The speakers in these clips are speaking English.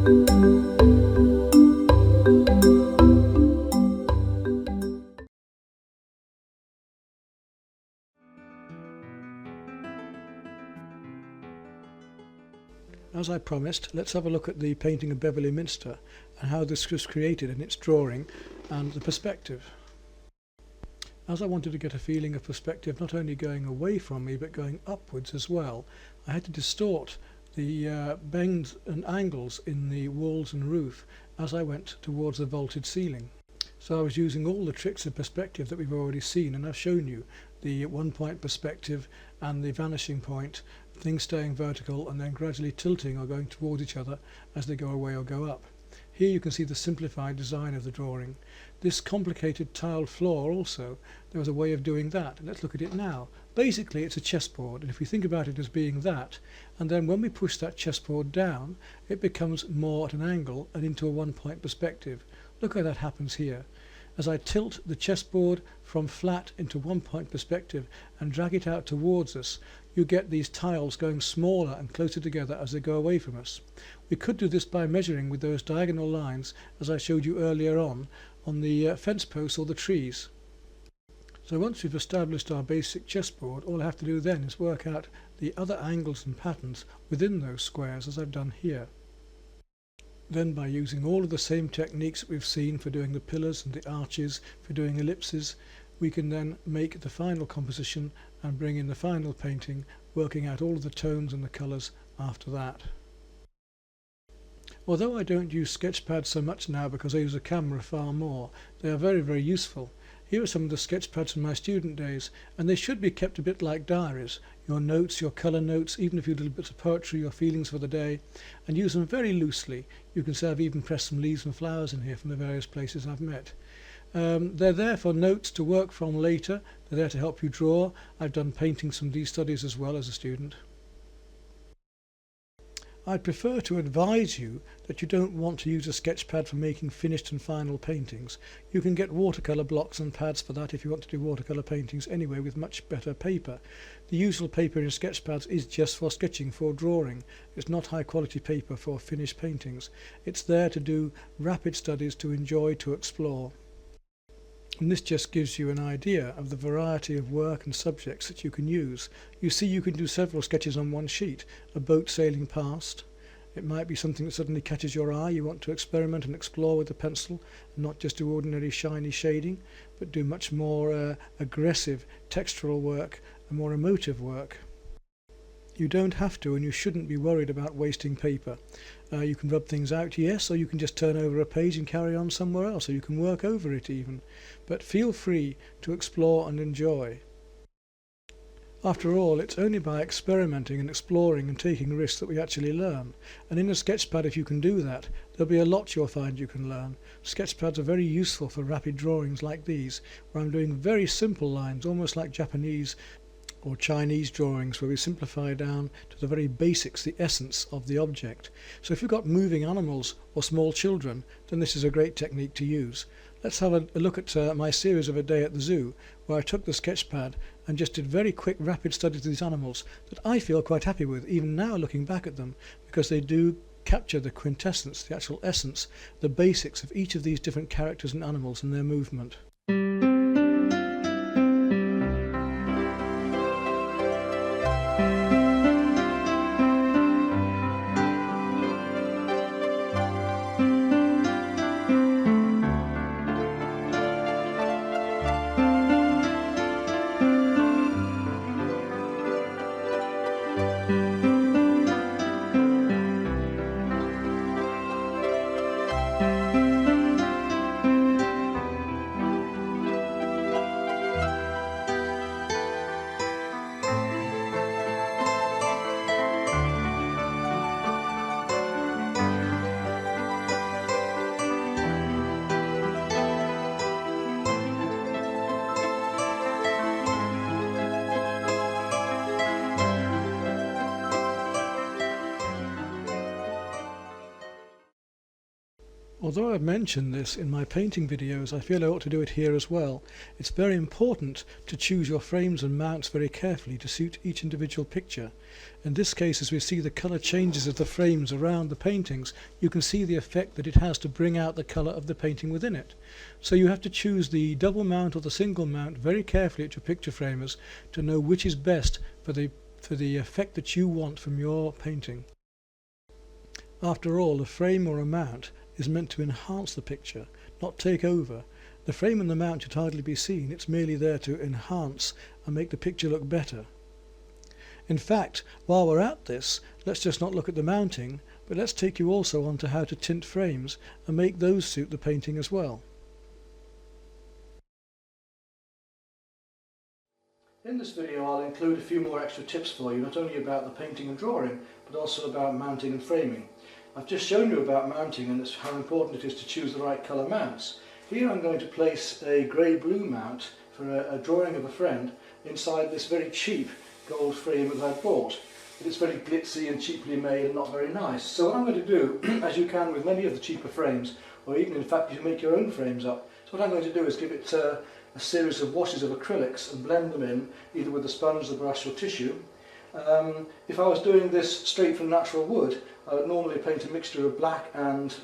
As I promised, let's have a look at the painting of Beverley Minster and how this was created in its drawing and the perspective. As I wanted to get a feeling of perspective not only going away from me but going upwards as well, I had to distort the bends and angles in the walls and roof as I went towards the vaulted ceiling. So I was using all the tricks of perspective that we've already seen, and I've shown you the 1 point perspective and the vanishing point, things staying vertical and then gradually tilting or going towards each other as they go away or go up. Here you can see the simplified design of the drawing. This complicated tiled floor also, there was a way of doing that. Let's look at it now. Basically it's a chessboard, and if we think about it as being that, and then when we push that chessboard down it becomes more at an angle and into a 1 point perspective. Look how that happens here. As I tilt the chessboard from flat into 1 point perspective and drag it out towards us, you get these tiles going smaller and closer together as they go away from us. We could do this by measuring with those diagonal lines as I showed you earlier on the fence posts or the trees. So once we've established our basic chessboard, all I have to do then is work out the other angles and patterns within those squares as I've done here. Then by using all of the same techniques that we've seen for doing the pillars and the arches, for doing ellipses, we can then make the final composition and bring in the final painting, working out all of the tones and the colours after that. Although I don't use sketch pads so much now because I use a camera far more, they are very, very useful. Here are some of the sketch pads from my student days, and they should be kept a bit like diaries. Your notes, your colour notes, even if you do little bits of poetry, your feelings for the day, and use them very loosely. You can say I've even pressed some leaves and flowers in here from the various places I've met. They're there for notes to work from later. They're there to help you draw. I've done paintings from these studies as well as a student. I'd prefer to advise you that you don't want to use a sketch pad for making finished and final paintings. You can get watercolour blocks and pads for that if you want to do watercolour paintings anyway with much better paper. The usual paper in sketch pads is just for sketching, for drawing. It's not high quality paper for finished paintings. It's there to do rapid studies, to enjoy, to explore. And this just gives you an idea of the variety of work and subjects that you can use. You see, you can do several sketches on one sheet. A boat sailing past. It might be something that suddenly catches your eye. You want to experiment and explore with the pencil, and not just do ordinary shiny shading, but do much more aggressive textural work and more emotive work. You don't have to, and you shouldn't be worried about wasting paper. You can rub things out, yes, or you can just turn over a page and carry on somewhere else, or you can work over it even. But feel free to explore and enjoy. After all, it's only by experimenting and exploring and taking risks that we actually learn. And in a sketchpad, if you can do that, there'll be a lot you'll find you can learn. Sketchpads are very useful for rapid drawings like these, where I'm doing very simple lines, almost like Japanese or Chinese drawings, where we simplify down to the very basics, the essence of the object. So if you've got moving animals or small children, then this is a great technique to use. Let's have a look at my series of a day at the zoo, where I took the sketch pad and just did very quick, rapid studies of these animals that I feel quite happy with, even now looking back at them, because they do capture the quintessence, the actual essence, the basics of each of these different characters and animals and their movement. Although I've mentioned this in my painting videos, I feel I ought to do it here as well. It's very important to choose your frames and mounts very carefully to suit each individual picture. In this case, as we see the colour changes of the frames around the paintings, you can see the effect that it has to bring out the colour of the painting within it. So you have to choose the double mount or the single mount very carefully at your picture framers to know which is best for the effect that you want from your painting. After all, a frame or a mount is meant to enhance the picture, not take over. The frame and the mount should hardly be seen, it's merely there to enhance and make the picture look better. In fact, while we're at this, let's just not look at the mounting, but let's take you also on to how to tint frames and make those suit the painting as well. In this video I'll include a few more extra tips for you, not only about the painting and drawing, but also about mounting and framing. I've just shown you about mounting and how important it is to choose the right colour mounts. Here I'm going to place a grey-blue mount for a drawing of a friend inside this very cheap gold frame that I bought. It's very glitzy and cheaply made and not very nice. So what I'm going to do, as you can with many of the cheaper frames, or even in fact you can make your own frames up, so what I'm going to do is give it a series of washes of acrylics and blend them in, either with the sponge, the brush or tissue. If I was doing this straight from natural wood, I would normally paint a mixture of black and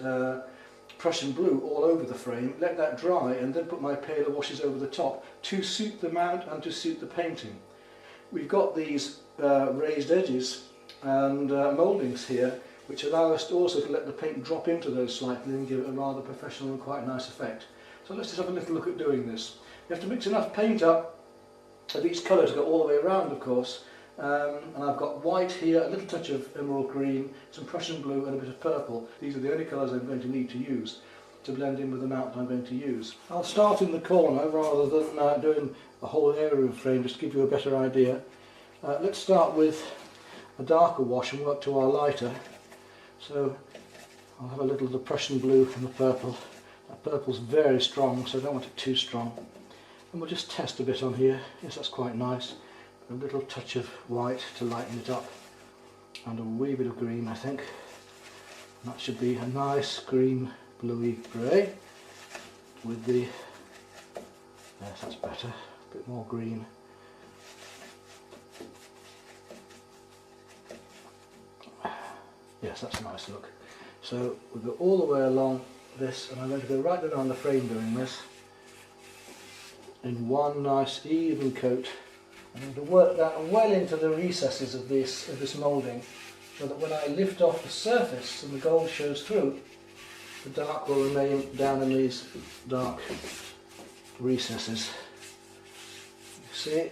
Prussian blue all over the frame, let that dry and then put my paler washes over the top to suit the mount and to suit the painting. We've got these raised edges and mouldings here which allow us also to let the paint drop into those slightly and give it a rather professional and quite nice effect. So let's just have a little look at doing this. You have to mix enough paint up of each colour to go all the way around, of course. And I've got white here, a little touch of emerald green, some Prussian blue and a bit of purple. These are the only colours I'm going to need to use to blend in with the mount I'm going to use. I'll start in the corner rather than doing a whole area of frame, just to give you a better idea. Let's start with a darker wash and work to our lighter. So I'll have a little of the Prussian blue and the purple. That purple's very strong, so I don't want it too strong. And we'll just test a bit on here. Yes, that's quite nice. A little touch of white to lighten it up. And a wee bit of green, I think. And that should be a nice green, bluey grey. With the... yes, that's better. A bit more green. Yes, that's a nice look. So we'll go all the way along this, and I'm going to go right down the frame doing this in one nice even coat. I'm going to work that well into the recesses of this moulding, so that when I lift off the surface and the gold shows through, the dark will remain down in these dark recesses. You see?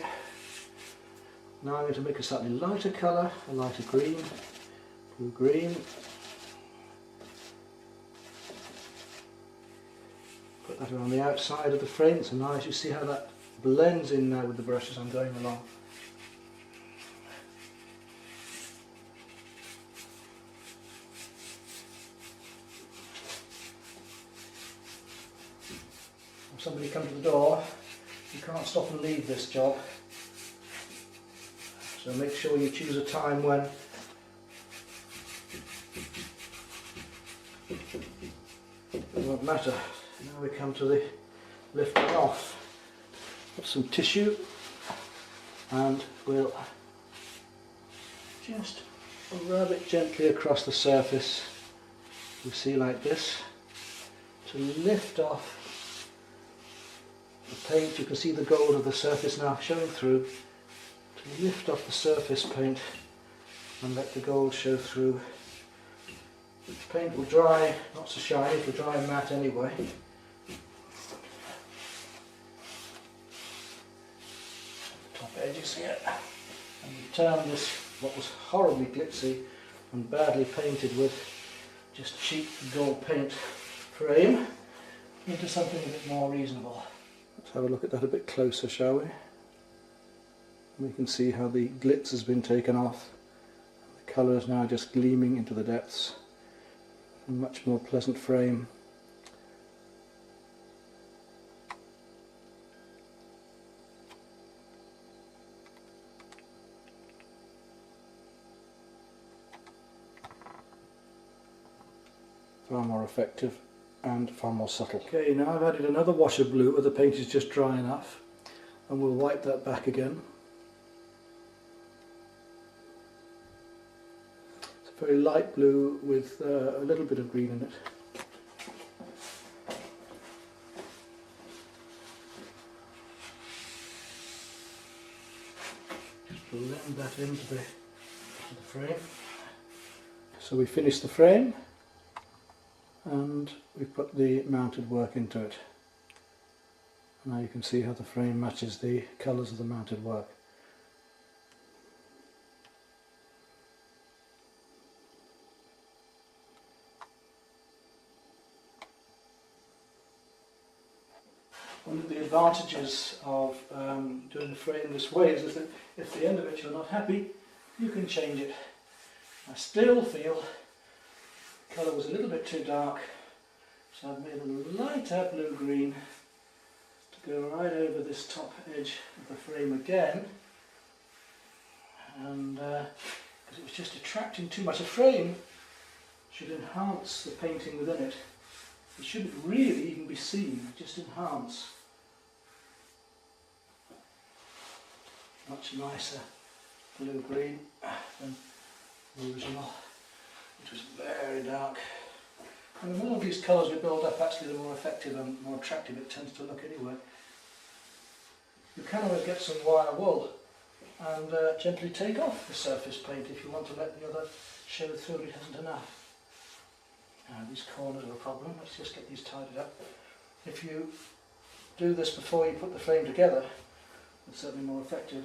Now I'm going to make a slightly lighter colour, a lighter green, blue-green. Put that around the outside of the frame. It's nice. You see how that blends in now with the brushes I'm going along. If somebody comes to the door, you can't stop and leave this job. So make sure you choose a time when it won't matter. Now we come to the lifting off. Put some tissue and we'll just rub it gently across the surface, you see, like this, to lift off the paint. You can see the gold of the surface now showing through. To lift off the surface paint and let the gold show through. The paint will dry, not so shiny, it will dry matte anyway. Top edges here, and we turn this, what was horribly glitzy and badly painted with just cheap gold paint frame, into something a bit more reasonable. Let's have a look at that a bit closer, shall we? We can see how the glitz has been taken off. The colour is now just gleaming into the depths. A much more pleasant frame. Far more effective. and far more subtle. Okay, now I've added another wash of blue where the paint is just dry enough, and we'll wipe that back again. It's a very light blue with a little bit of green in it. Just blend that into the frame. So we finished the frame and we've put the mounted work into it. Now you can see how the frame matches the colours of the mounted work. One of the advantages of doing the frame this way is that if at the end of it you're not happy, you can change it. I still feel the colour was a little bit too dark, so I've made a lighter blue-green to go right over this top edge of the frame again, and because it was just attracting too much. A frame should enhance the painting within it. It shouldn't really even be seen, just enhance. Much nicer blue-green than the original, which was very dark. And the more these colours we build up, actually the more effective and more attractive it tends to look anyway. You can always get some wire wool and gently take off the surface paint if you want to let the other show through it isn't enough. Now these corners are a problem, let's just get these tidied up. If you do this before you put the frame together, it's certainly more effective.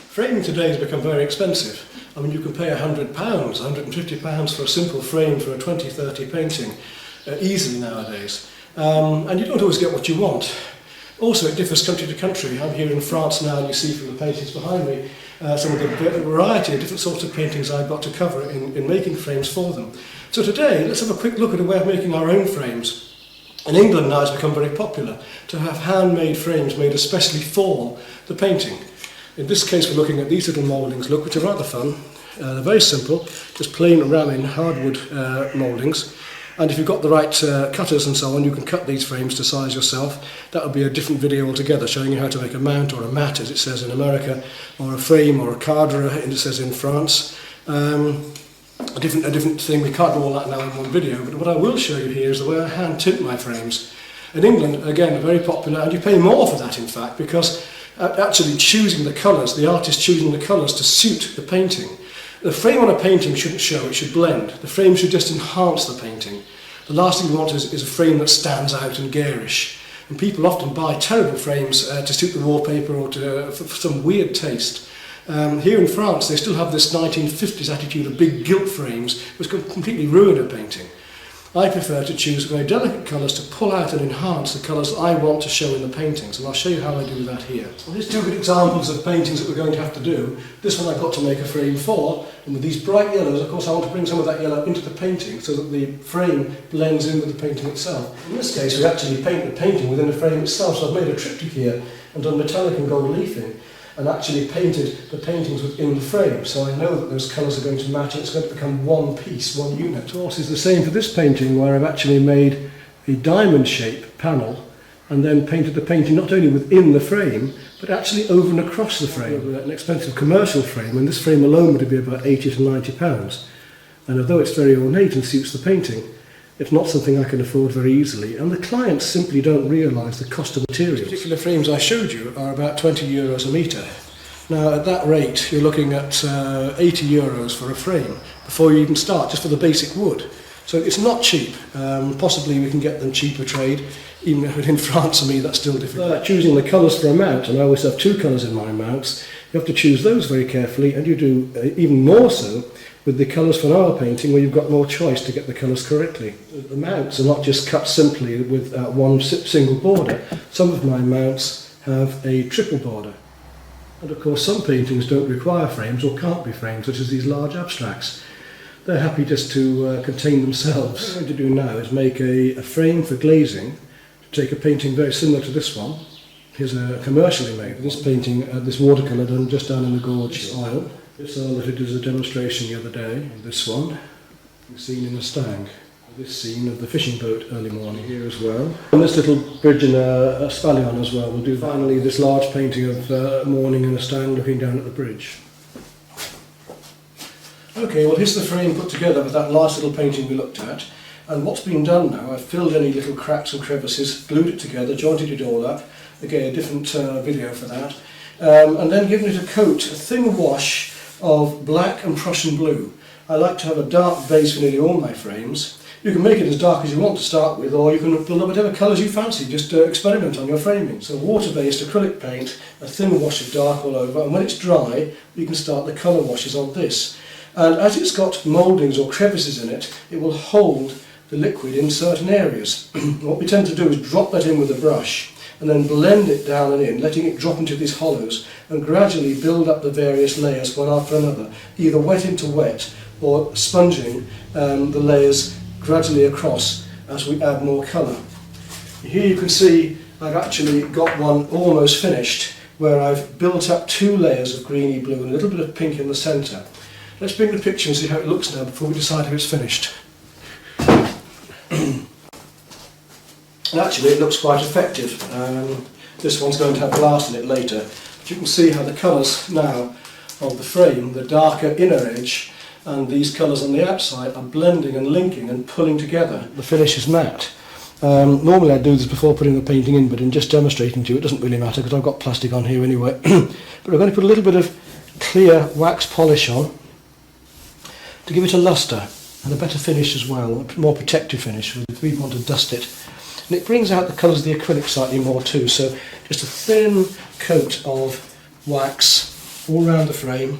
Framing today has become very expensive. I mean, you can pay £100, £150 for a simple frame for a 20-30 painting easily nowadays. And you don't always get what you want. Also, it differs country to country. I'm here in France now, and you see from the paintings behind me some of the variety of different sorts of paintings I've got to cover in making frames for them. So today, let's have a quick look at a way of making our own frames. In England now it's become very popular to have handmade frames made especially for the painting. In this case we're looking at these little mouldings, look, which are rather fun. They're very simple, just plain ramming hardwood mouldings. And if you've got the right cutters and so on, you can cut these frames to size yourself. That would be a different video altogether, showing you how to make a mount or a mat, as it says in America, or a frame or a cadre, as it says in France. A different thing, we can't do all that now in one video, but what I will show you here is the way I hand tint my frames. In England, again, very popular, and you pay more for that in fact, because actually choosing the colours, the artist choosing the colours to suit the painting. The frame on a painting shouldn't show, it should blend. The frame should just enhance the painting. The last thing you want is a frame that stands out and garish. And people often buy terrible frames to suit the wallpaper or for some weird taste. Here in France they still have this 1950s attitude of big gilt frames which can completely ruin a painting. I prefer to choose very delicate colours to pull out and enhance the colours I want to show in the paintings, and I'll show you how I do that here. Well, here's two good examples of paintings that we're going to have to do. This one I've got to make a frame for, and with these bright yellows, of course I want to bring some of that yellow into the painting so that the frame blends in with the painting itself. In this case we actually paint the painting within the frame itself, so I've made a triptych here and done metallic and gold leafing, and actually painted the paintings within the frame, so I know that those colours are going to match and it's going to become one piece, one unit. Of course, it's the same for this painting, where I've actually made a diamond shape panel and then painted the painting not only within the frame but actually over and across the frame. An expensive commercial frame, and this frame alone would be about £80 to £90, and although it's very ornate and suits the painting, it's not something I can afford very easily, and the clients simply don't realise the cost of materials. The particular frames I showed you are about €20 a metre. Now at that rate you're looking at €80 for a frame before you even start, just for the basic wood. So it's not cheap. Possibly we can get them cheaper trade, even if in France for me that's still difficult. Choosing the colours for a mount, and I always have two colours in my mounts, you have to choose those very carefully, and you do even more so with the colours for our painting, where you've got more choice to get the colours correctly. The mounts are not just cut simply with one single border. Some of my mounts have a triple border. And of course some paintings don't require frames or can't be framed, such as these large abstracts. They're happy just to contain themselves. What I'm going to do now is make a frame for glazing, to take a painting very similar to this one, Here's a commercially made. This painting, this watercolour done just down in the gorge oil. This oil that I did as a demonstration the other day. And this one, the scene in the Stag. This scene of the fishing boat early morning here as well. And this little bridge in a spallion as well. We'll do finally this large painting of morning in a Stag looking down at the bridge. Okay, well here's the frame put together with that last little painting we looked at. And what's been done now, I've filled any little cracks and crevices, glued it together, jointed it all up. Again, a different video for that. And then given it a coat, a thin wash of black and Prussian blue. I like to have a dark base for nearly all my frames. You can make it as dark as you want to start with, or you can build up whatever colours you fancy, just experiment on your framing. So water-based acrylic paint, a thin wash of dark all over, and when it's dry, you can start the colour washes on this. And as it's got mouldings or crevices in it, it will hold the liquid in certain areas. What we tend to do is drop that in with a brush, and then blend it down and in, letting it drop into these hollows, and gradually build up the various layers one after another, either wet into wet, or sponging the layers gradually across as we add more colour. Here you can see I've actually got one almost finished where I've built up 2 layers of greeny blue and a little bit of pink in the centre. Let's bring the picture and see how it looks now before we decide if it's finished. And actually it looks quite effective. This one's going to have glass in it later, but you can see how the colours now of the frame, the darker inner edge, and these colours on the outside are blending and linking and pulling together. The finish is matte. Normally I do this before putting the painting in, but in just demonstrating to you it doesn't really matter because I've got plastic on here anyway. But we're going to put a little bit of clear wax polish on to give it a lustre and a better finish as well, a more protective finish if we want to dust it. And it brings out the colours of the acrylic slightly more too, so just a thin coat of wax all around the frame,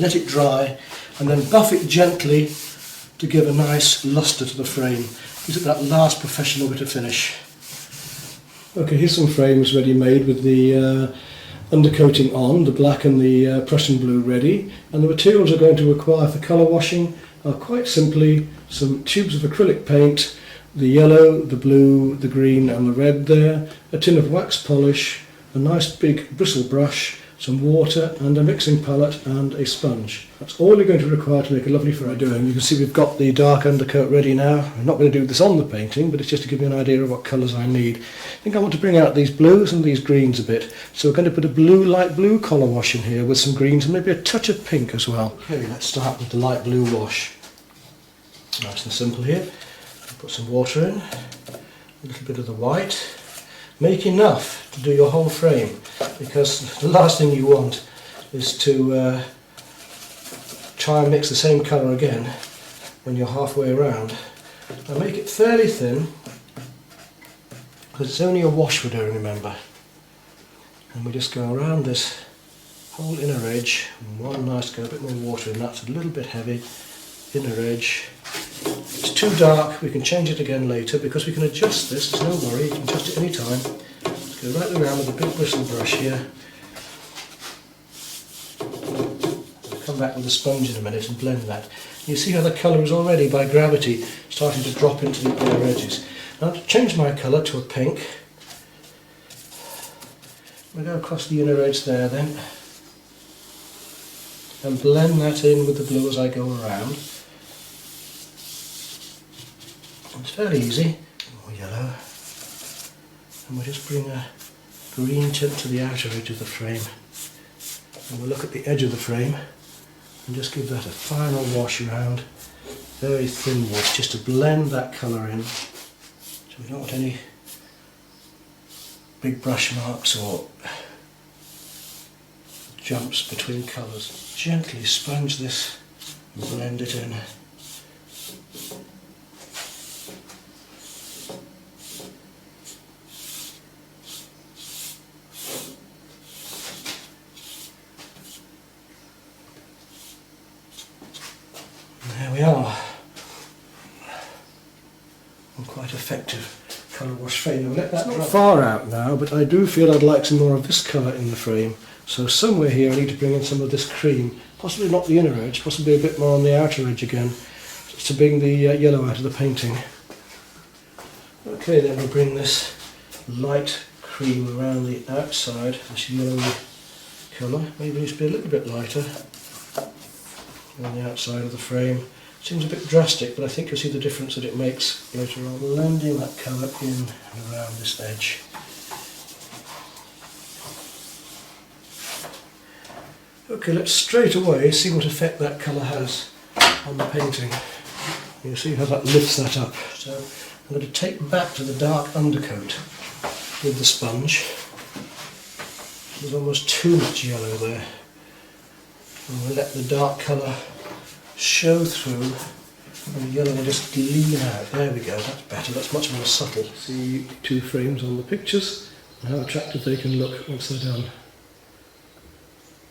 let it dry, and then buff it gently to give a nice lustre to the frame. Gives it that last professional bit of finish. Okay, here's some frames ready made with the undercoating on, the black and the Prussian blue ready, and the materials we're going to require for colour washing are quite simply some tubes of acrylic paint, the yellow, the blue, the green and the red there, a tin of wax polish, a nice big bristle brush, some water and a mixing palette and a sponge. That's all you're going to require to make a lovely frame. Doing. You can see we've got the dark undercoat ready now. I'm not going to do this on the painting, but it's just to give you an idea of what colours I need. I think I want to bring out these blues and these greens a bit. So we're going to put a blue, light blue colour wash in here with some greens and maybe a touch of pink as well. Okay, let's start with the light blue wash. Nice and simple here. Put some water in, a little bit of the white. Make enough to do your whole frame, because the last thing you want is to try and mix the same colour again when you're halfway around. Now make it fairly thin, because it's only a wash we're doing, remember. And we just go around this whole inner edge, and one nice go, a bit more water in that's a little bit heavy, inner edge. If it's too dark, we can change it again later because we can adjust this, there's no worry, you can adjust it any time. Just go right around with a big bristle brush here. I'll come back with a sponge in a minute and blend that. You see how the colour is already by gravity starting to drop into the inner edges. Now to change my colour to a pink, we go across the inner edge there then and blend that in with the blue as I go around. It's fairly easy. More yellow. And we'll just bring a green tint to the outer edge of the frame. And we'll look at the edge of the frame and just give that a final wash around. Very thin wash just to blend that colour in. So we don't want any big brush marks or jumps between colours. Gently sponge this and blend it in. There we are. And quite effective colour wash frame. I'll let that dry. Not far out now, but I do feel I'd like some more of this colour in the frame. So somewhere here I need to bring in some of this cream. Possibly not the inner edge, possibly a bit more on the outer edge again, just to bring the yellow out of the painting. Okay, then we'll bring this light cream cream around the outside, this yellowy colour. Maybe needs to be a little bit lighter on the outside of the frame. Seems a bit drastic, but I think you'll see the difference that it makes later on. Blending that colour in and around this edge. Okay, let's straight away see what effect that colour has on the painting. You see how that lifts that up. So I'm going to take back to the dark undercoat with the sponge. There's almost too much yellow there. And we'll let the dark colour show through, and the yellow will just lean out. There we go, that's better, that's much more subtle. See two frames on the pictures and how attractive they can look once they're done.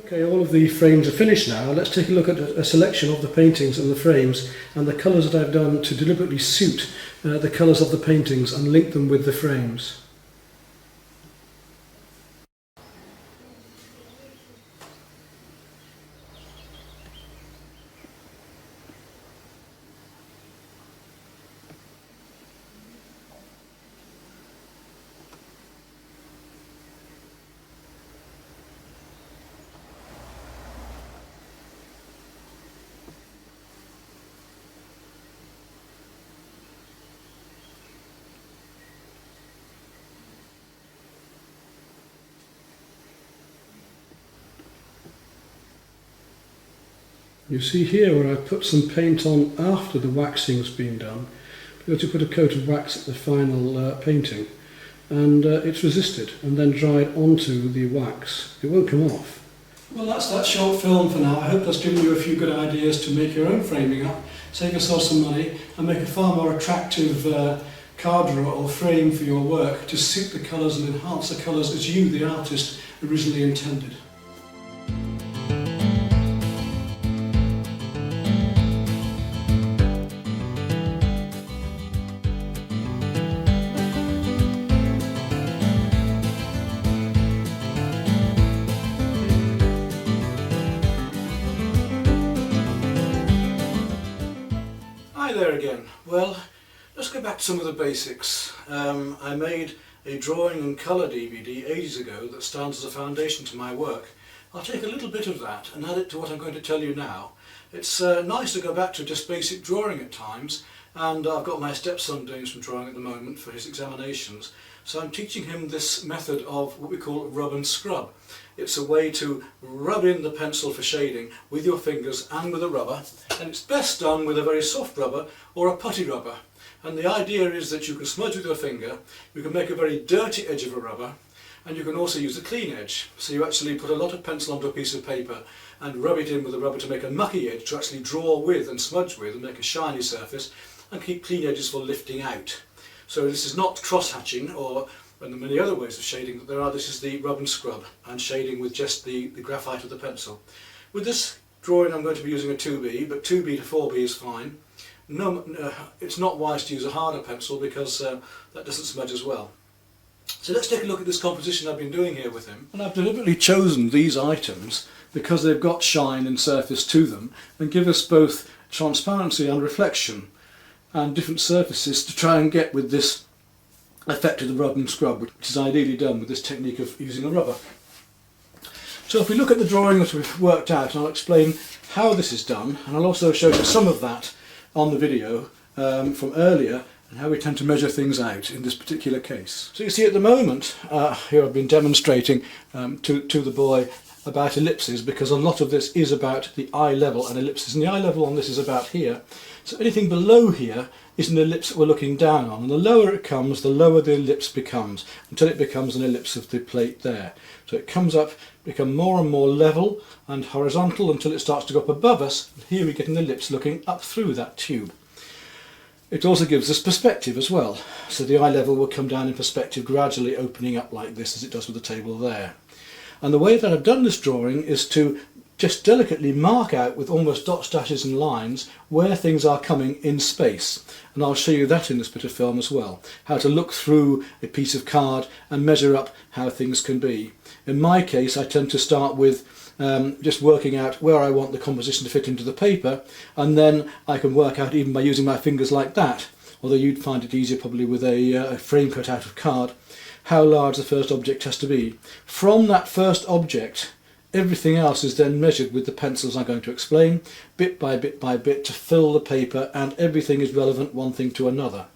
Okay, all of the frames are finished now. Let's take a look at a selection of the paintings and the frames and the colours that I've done to deliberately suit the colours of the paintings and link them with the frames. You see here where I put some paint on after the waxing's been done, because you put a coat of wax at the final painting, and it's resisted and then dried onto the wax. It won't come off. Well, that's that short film for now. I hope that's given you a few good ideas to make your own framing up, save yourself some money and make a far more attractive card drawer or frame for your work to suit the colours and enhance the colours as you, the artist, originally intended. Hi there again. Well, let's go back to some of the basics. I made a drawing and colour DVD ages ago that stands as a foundation to my work. I'll take a little bit of that and add it to what I'm going to tell you now. It's nice to go back to just basic drawing at times, and I've got my stepson doing some drawing at the moment for his examinations, so I'm teaching him this method of what we call rub and scrub. It's a way to rub in the pencil for shading with your fingers and with a rubber, and it's best done with a very soft rubber or a putty rubber. And the idea is that you can smudge with your finger, you can make a very dirty edge of a rubber, and you can also use a clean edge. So you actually put a lot of pencil onto a piece of paper and rub it in with a rubber to make a mucky edge to actually draw with and smudge with and make a shiny surface, and keep clean edges for lifting out. So this is not cross-hatching or and the many other ways of shading that there are. This is the rub and scrub and shading with just the graphite of the pencil. With this drawing I'm going to be using a 2B, but 2B to 4B is fine. No, it's not wise to use a harder pencil because that doesn't smudge as well. So let's take a look at this composition I've been doing here with him. And I've deliberately chosen these items because they've got shine and surface to them and give us both transparency and reflection and different surfaces to try and get with this effect of the rub and scrub, which is ideally done with this technique of using a rubber. So if we look at the drawing that we've worked out, I'll explain how this is done, and I'll also show you some of that on the video from earlier and how we tend to measure things out in this particular case. So you see at the moment, here I've been demonstrating to the boy about ellipses, because a lot of this is about the eye level and ellipses, and the eye level on this is about here. So anything below here is an ellipse that we're looking down on, and the lower it comes, the lower the ellipse becomes, until it becomes an ellipse of the plate there. So it comes up, become more and more level and horizontal until it starts to go up above us, and here we get an ellipse looking up through that tube. It also gives us perspective as well, so the eye level will come down in perspective, gradually opening up like this as it does with the table there. And the way that I've done this drawing is to just delicately mark out with almost dots, dashes and lines where things are coming in space. And I'll show you that in this bit of film as well, how to look through a piece of card and measure up how things can be. In my case, I tend to start with just working out where I want the composition to fit into the paper, and then I can work out, even by using my fingers like that, although you'd find it easier probably with a frame cut out of card, how large the first object has to be. From that first object, everything else is then measured with the pencils I'm going to explain, bit by bit to fill the paper, and everything is relevant one thing to another.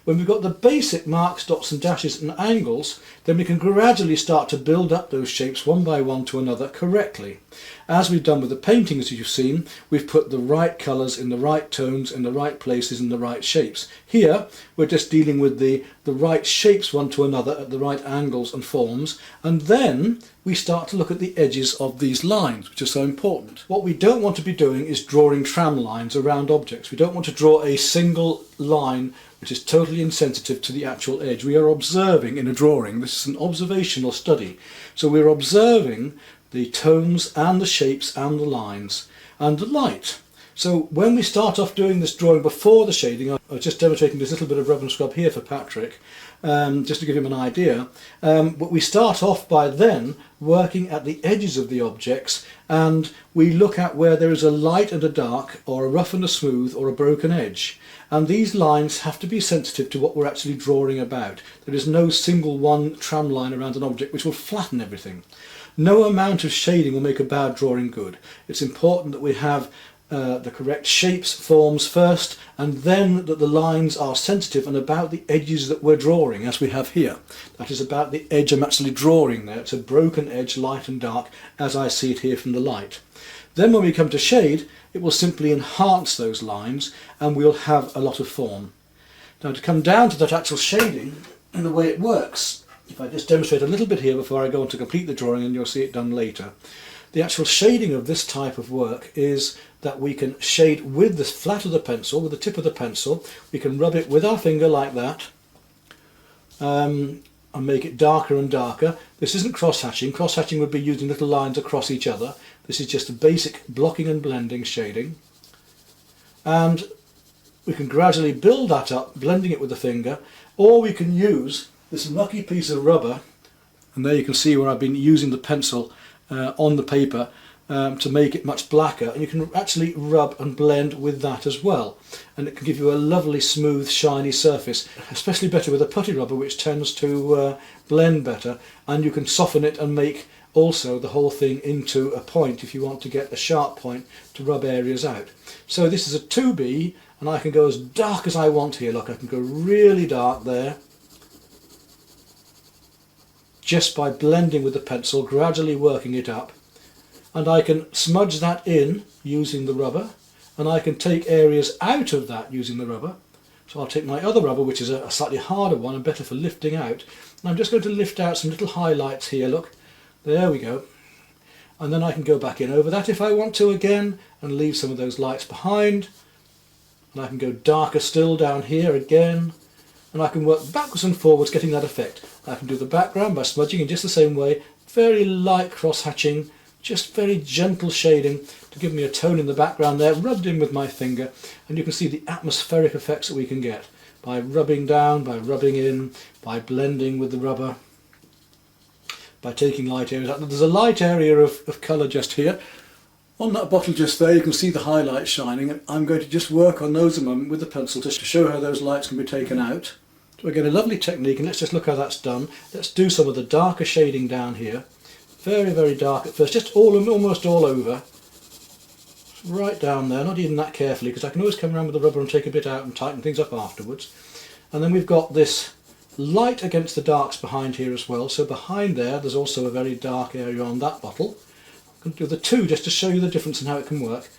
When we've got the basic marks, dots and dashes and angles, then we can gradually start to build up those shapes one by one to another correctly. As we've done with the paintings, as you've seen, we've put the right colours in the right tones, in the right places, in the right shapes. Here, we're just dealing with the right shapes one to another at the right angles and forms, and then we start to look at the edges of these lines, which are so important. What we don't want to be doing is drawing tram lines around objects. We don't want to draw a single line which is totally insensitive to the actual edge. We are observing in a drawing. This is an observational study. So we're observing the tones and the shapes and the lines and the light. So when we start off doing this drawing before the shading, I was just demonstrating this little bit of rub and scrub here for Patrick, just to give him an idea. But we start off by then working at the edges of the objects, and we look at where there is a light and a dark, or a rough and a smooth, or a broken edge. And these lines have to be sensitive to what we're actually drawing about. There is no single one tram line around an object which will flatten everything. No amount of shading will make a bad drawing good. It's important that we have the correct shapes, forms first, and then that the lines are sensitive and about the edges that we're drawing, as we have here. That is about the edge I'm actually drawing there. It's a broken edge, light and dark, as I see it here from the light. Then when we come to shade, it will simply enhance those lines and we'll have a lot of form. Now, to come down to that actual shading and the way it works, if I just demonstrate a little bit here before I go on to complete the drawing, and you'll see it done later. The actual shading of this type of work is that we can shade with the flat of the pencil, with the tip of the pencil. We can rub it with our finger like that and make it darker and darker. This isn't cross-hatching. Cross-hatching would be using little lines across each other. This is just a basic blocking and blending shading. And we can gradually build that up, blending it with the finger, or we can use this mucky piece of rubber, and there you can see where I've been using the pencil on the paper to make it much blacker, and you can actually rub and blend with that as well, and it can give you a lovely smooth shiny surface, especially better with a putty rubber, which tends to blend better, and you can soften it and make also the whole thing into a point if you want to get a sharp point to rub areas out. So this is a 2B, and I can go as dark as I want here. Look, I can go really dark there, just by blending with the pencil, gradually working it up. And I can smudge that in using the rubber, and I can take areas out of that using the rubber. So I'll take my other rubber, which is a slightly harder one and better for lifting out, and I'm just going to lift out some little highlights here. Look, there we go. And then I can go back in over that if I want to again, and leave some of those lights behind. And I can go darker still down here again, and I can work backwards and forwards getting that effect. I can do the background by smudging in just the same way, very light cross-hatching, just very gentle shading to give me a tone in the background there, rubbed in with my finger, and you can see the atmospheric effects that we can get by rubbing down, by rubbing in, by blending with the rubber, by taking light areas out. There's a light area of colour just here. On that bottle just there you can see the highlights shining, and I'm going to just work on those a moment with the pencil just to show how those lights can be taken out. So again, a lovely technique, and let's just look how that's done. Let's do some of the darker shading down here. Very, very dark at first, just almost all over. Right down there, not even that carefully, because I can always come around with the rubber and take a bit out and tighten things up afterwards. And then we've got this light against the darks behind here as well, so behind there's also a very dark area on that bottle. I'm going to do the two just to show you the difference and how it can work,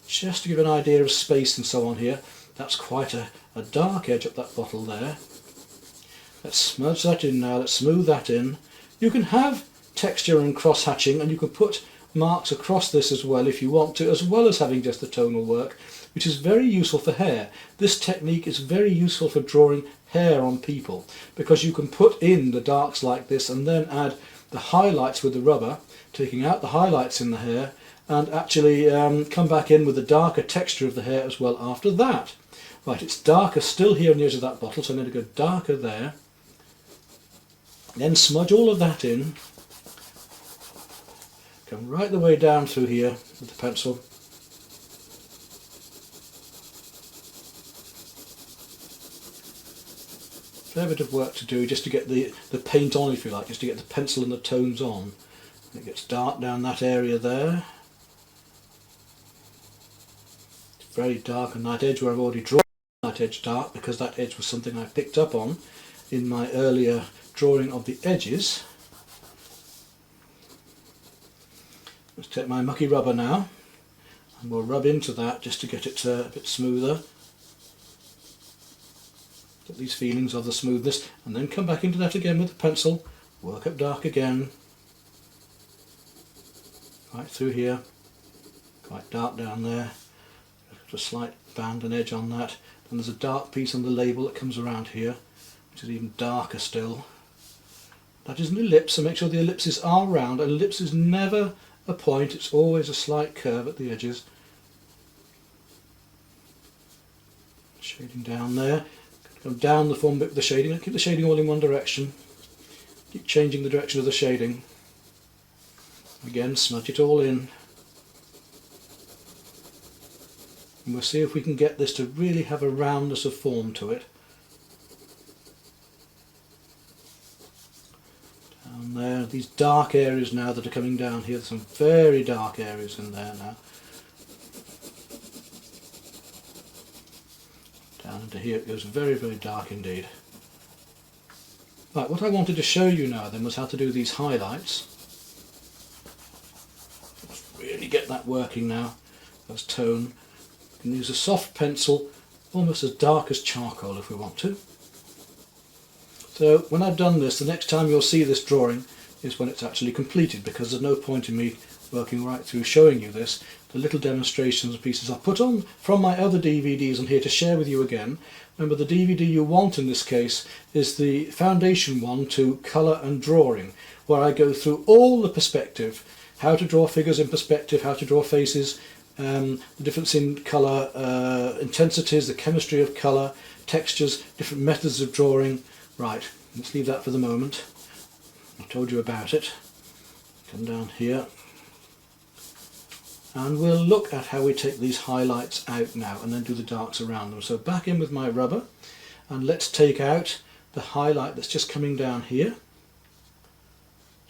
just to give an idea of space and so on here. That's quite a dark edge up that bottle there. Let's smudge that in now, let's smooth that in. You can have texture and cross-hatching, and you can put marks across this as well if you want to, as well as having just the tonal work, which is very useful for hair. This technique is very useful for drawing hair on people, because you can put in the darks like this and then add the highlights with the rubber, taking out the highlights in the hair, and actually come back in with the darker texture of the hair as well after that. Right, it's darker still here on the edge of that bottle, so I'm going to go darker there. Then smudge all of that in. Come right the way down through here with the pencil. fair bit of work to do just to get the paint on, if you like, just to get the pencil and the tones on. It gets dark down that area there. It's very dark on that edge where I've already drawn that edge dark, because that edge was something I picked up on in my earlier drawing of the edges. Let's take my mucky rubber now and we'll rub into that just to get it a bit smoother. Get these feelings of the smoothness, and then come back into that again with the pencil, work up dark again, right through here, quite dark down there, a slight band and edge on that, and there's a dark piece on the label that comes around here, which is even darker still. That is an ellipse, so make sure the ellipses are round. An ellipse is never a point, it's always a slight curve at the edges. Shading down there. Go down the form bit with the shading, keep the shading all in one direction, keep changing the direction of the shading, again smudge it all in, and we'll see if we can get this to really have a roundness of form to it. Down there, these dark areas now that are coming down here, there's some very dark areas in there now. Down into here it goes very, very dark indeed. Right, what I wanted to show you now then was how to do these highlights. Let's really get that working now, as tone. We can use a soft pencil, almost as dark as charcoal if we want to. So when I've done this, the next time you'll see this drawing is when it's actually completed, because there's no point in me working right through showing you this. The little demonstrations and pieces I've put on from my other DVDs on here to share with you again. Remember, the DVD you want in this case is the foundation one to colour and drawing, where I go through all the perspective, how to draw figures in perspective, how to draw faces, the difference in colour, intensities, the chemistry of colour, textures, different methods of drawing. Right, let's leave that for the moment. I told you about it. Come down here. And we'll look at how we take these highlights out now and then do the darks around them. So back in with my rubber, and let's take out the highlight that's just coming down here,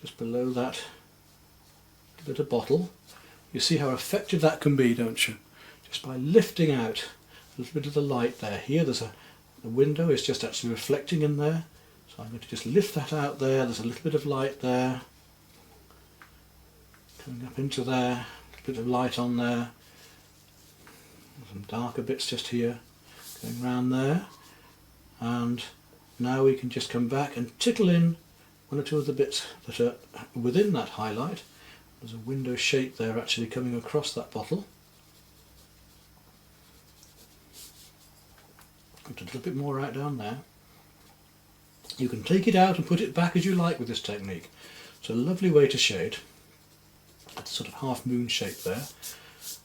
just below that little bottle. You see how effective that can be, don't you? Just by lifting out a little bit of the light there. Here there's the window is just actually reflecting in there, so I'm going to just lift that out there. There's a little bit of light there, coming up into there. Bit of light on there, some darker bits just here, going round there, and now we can just come back and tickle in one or two of the bits that are within that highlight. There's a window shape there actually coming across that bottle. Put a little bit more right down there. You can take it out and put it back as you like with this technique. It's a lovely way to shade. It's sort of half moon shape there,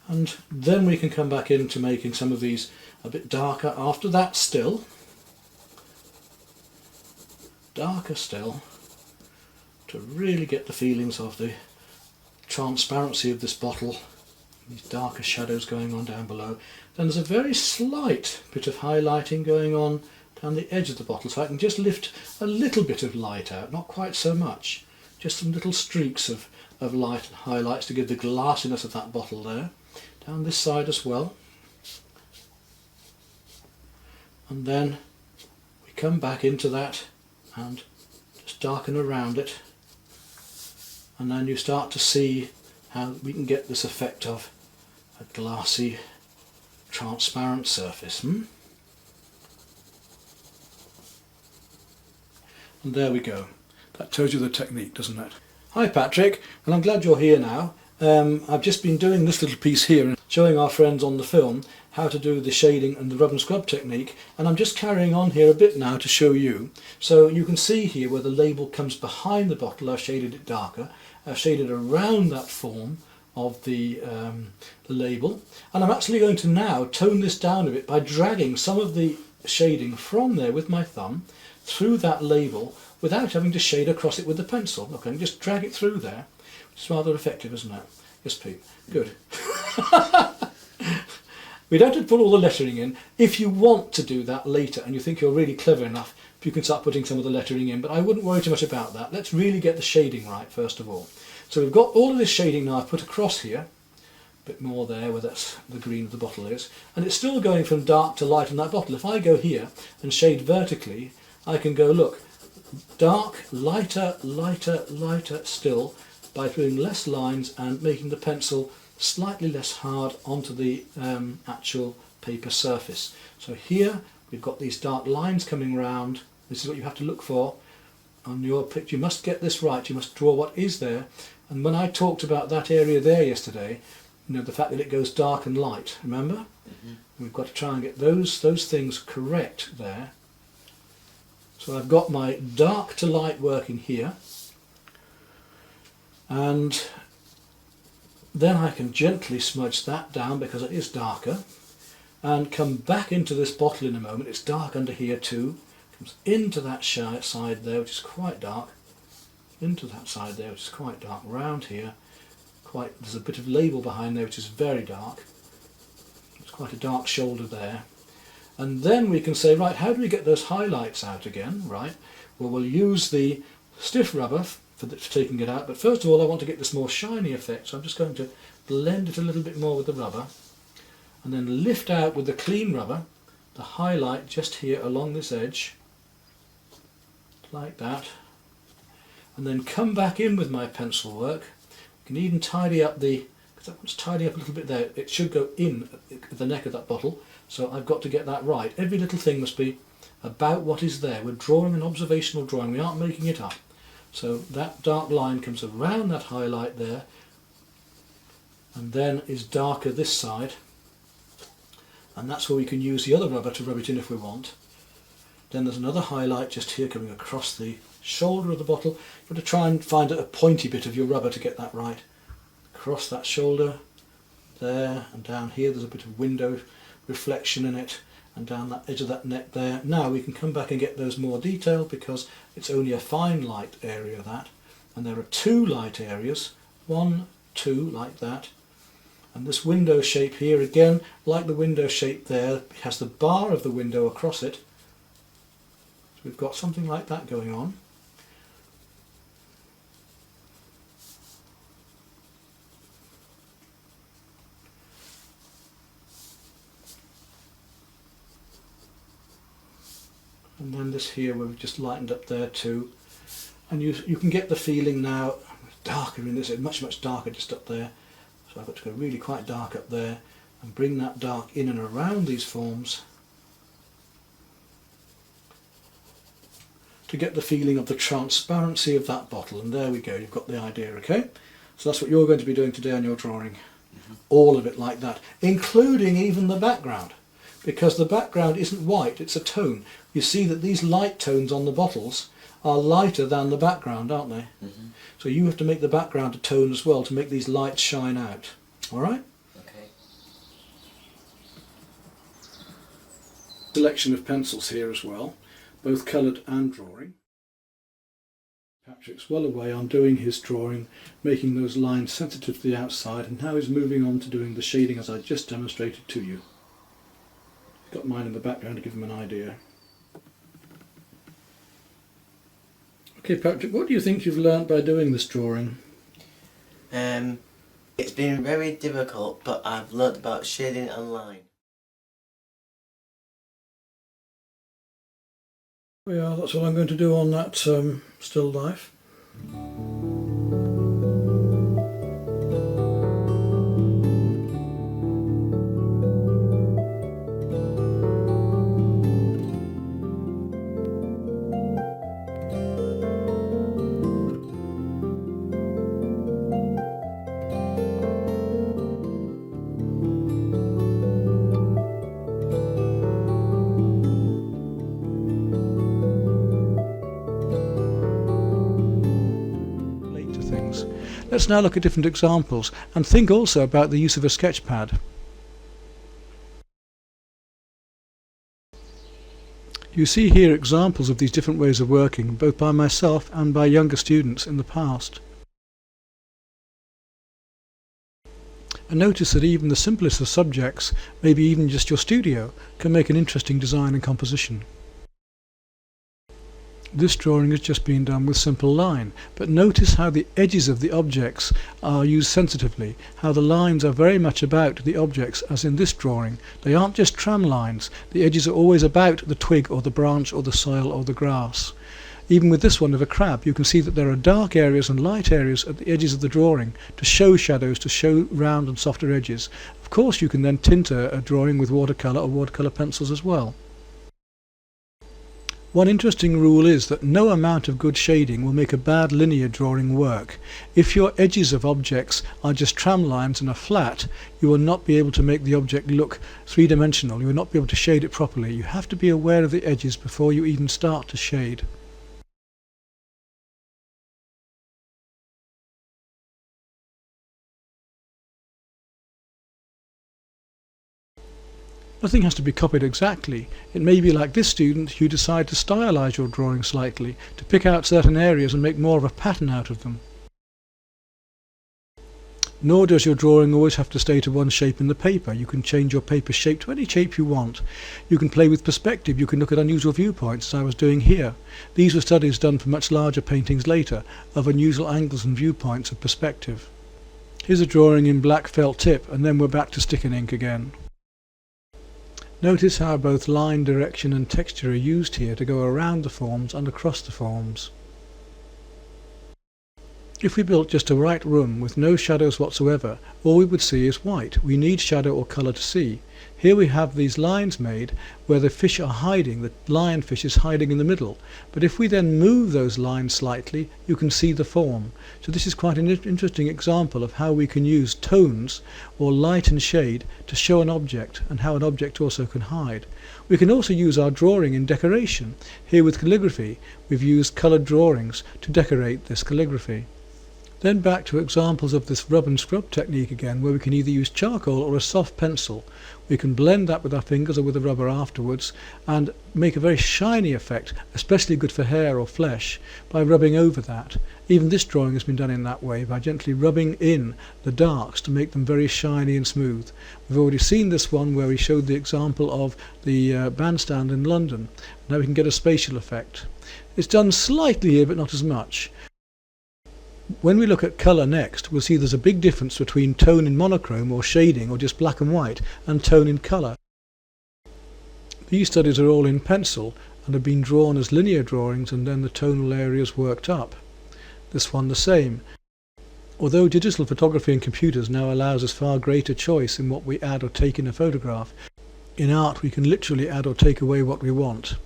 and then we can come back into making some of these a bit darker after that still, darker still, to really get the feelings of the transparency of this bottle, these darker shadows going on down below. Then there's a very slight bit of highlighting going on down the edge of the bottle, so I can just lift a little bit of light out, not quite so much, just some little streaks of light and highlights to give the glassiness of that bottle there. Down this side as well. And then we come back into that and just darken around it. And then you start to see how we can get this effect of a glassy, transparent surface. And there we go. That tells you the technique, doesn't it? Hi Patrick, and I'm glad you're here now. I've just been doing this little piece here and showing our friends on the film how to do the shading and the rub and scrub technique, and I'm just carrying on here a bit now to show you. So you can see here where the label comes behind the bottle, I've shaded it darker. I've shaded around that form of the label, and I'm actually going to now tone this down a bit by dragging some of the shading from there with my thumb through that label without having to shade across it with the pencil. Look, I can just drag it through there. It's rather effective, isn't it? Yes, Pete. Good. We don't have to put all the lettering in. If you want to do that later and you think you're really clever enough, you can start putting some of the lettering in, but I wouldn't worry too much about that. Let's really get the shading right first of all. So we've got all of this shading now I've put across here, a bit more there where that's the green of the bottle is, and it's still going from dark to light in that bottle. If I go here and shade vertically, I can go, look, dark, lighter, lighter, lighter still, by doing less lines and making the pencil slightly less hard onto the actual paper surface. So here we've got these dark lines coming round. This is what you have to look for on your picture. You must get this right, you must draw what is there. And when I talked about that area there yesterday, you know, the fact that it goes dark and light, remember? We've got to try and get those things correct there. So I've got my dark to light working here, and then I can gently smudge that down because it is darker, and come back into this bottle in a moment. It's dark under here too, comes into that side there which is quite dark, into that side there which is quite dark, round here, there's a bit of label behind there which is very dark. It's quite a dark shoulder there. And then we can say, right, how do we get those highlights out again? Right, well, we'll use the stiff rubber for taking it out, but first of all I want to get this more shiny effect, so I'm just going to blend it a little bit more with the rubber and then lift out with the clean rubber the highlight just here along this edge, like that, and then come back in with my pencil work. You can even tidy up because that one's tidying up a little bit there. It should go in at the neck of that bottle, so I've got to get that right. Every little thing must be about what is there. We're drawing an observational drawing, we aren't making it up. So that dark line comes around that highlight there and then is darker this side, and that's where we can use the other rubber to rub it in if we want. Then there's another highlight just here coming across the shoulder of the bottle. You've got to try and find a pointy bit of your rubber to get that right. Across that shoulder there, and down here there's a bit of window reflection in it, and down that edge of that neck there. Now we can come back and get those more detailed because it's only a fine light area that, and there are two light areas, 1, 2 like that, and this window shape here again, like the window shape there, it has the bar of the window across it, so we've got something like that going on. And then this here we've just lightened up there too, and you can get the feeling now, darker in this, much darker just up there, so I've got to go really quite dark up there and bring that dark in and around these forms to get the feeling of the transparency of that bottle. And there we go, you've got the idea. Okay, so that's what you're going to be doing today on your drawing. All of it like that, including even the background, because the background isn't white, it's a tone. You see that these light tones on the bottles are lighter than the background, aren't they? So you have to make the background a tone as well to make these lights shine out. Alright? Okay. Selection of pencils here as well, both coloured and drawing. Patrick's well away on doing his drawing, making those lines sensitive to the outside, and now he's moving on to doing the shading as I just demonstrated to you. Got mine in the background to give him an idea. Okay, Patrick, what do you think you've learnt by doing this drawing? It's been very difficult, but I've learnt about shading and line. Yeah, that's what I'm going to do on that still life. Let's now look at different examples and think also about the use of a sketch pad. You see here examples of these different ways of working, both by myself and by younger students in the past. And notice that even the simplest of subjects, maybe even just your studio, can make an interesting design and composition. This drawing has just been done with simple line, but notice how the edges of the objects are used sensitively, how the lines are very much about the objects, as in this drawing. They aren't just tram lines, the edges are always about the twig or the branch or the soil or the grass. Even with this one of a crab, you can see that there are dark areas and light areas at the edges of the drawing to show shadows, to show round and softer edges. Of course you can then tint a drawing with watercolour or watercolour pencils as well. One interesting rule is that no amount of good shading will make a bad linear drawing work. If your edges of objects are just tram lines and are flat, you will not be able to make the object look three-dimensional. You will not be able to shade it properly. You have to be aware of the edges before you even start to shade. Nothing has to be copied exactly. It may be like this student, you decide to stylize your drawing slightly, to pick out certain areas and make more of a pattern out of them. Nor does your drawing always have to stay to one shape in the paper. You can change your paper shape to any shape you want. You can play with perspective. You can look at unusual viewpoints, as I was doing here. These were studies done for much larger paintings later, of unusual angles and viewpoints of perspective. Here's a drawing in black felt tip, and then we're back to stick and ink again. Notice how both line, direction and texture are used here to go around the forms and across the forms. If we built just a white room with no shadows whatsoever, all we would see is white. We need shadow or colour to see. Here we have these lines made where the fish are hiding, the lionfish is hiding in the middle. But if we then move those lines slightly, you can see the form. So this is quite an interesting example of how we can use tones or light and shade to show an object, and how an object also can hide. We can also use our drawing in decoration. Here with calligraphy, we've used coloured drawings to decorate this calligraphy. Then back to examples of this rub and scrub technique again, where we can either use charcoal or a soft pencil. We can blend that with our fingers or with a rubber afterwards and make a very shiny effect, especially good for hair or flesh, by rubbing over that. Even this drawing has been done in that way, by gently rubbing in the darks to make them very shiny and smooth. We've already seen this one where we showed the example of the bandstand in London. Now we can get a spatial effect. It's done slightly here, but not as much. When we look at colour next, we'll see there's a big difference between tone in monochrome or shading or just black and white and tone in colour. These studies are all in pencil and have been drawn as linear drawings, and then the tonal areas worked up. This one the same. Although digital photography and computers now allows us far greater choice in what we add or take in a photograph, in art we can literally add or take away what we want.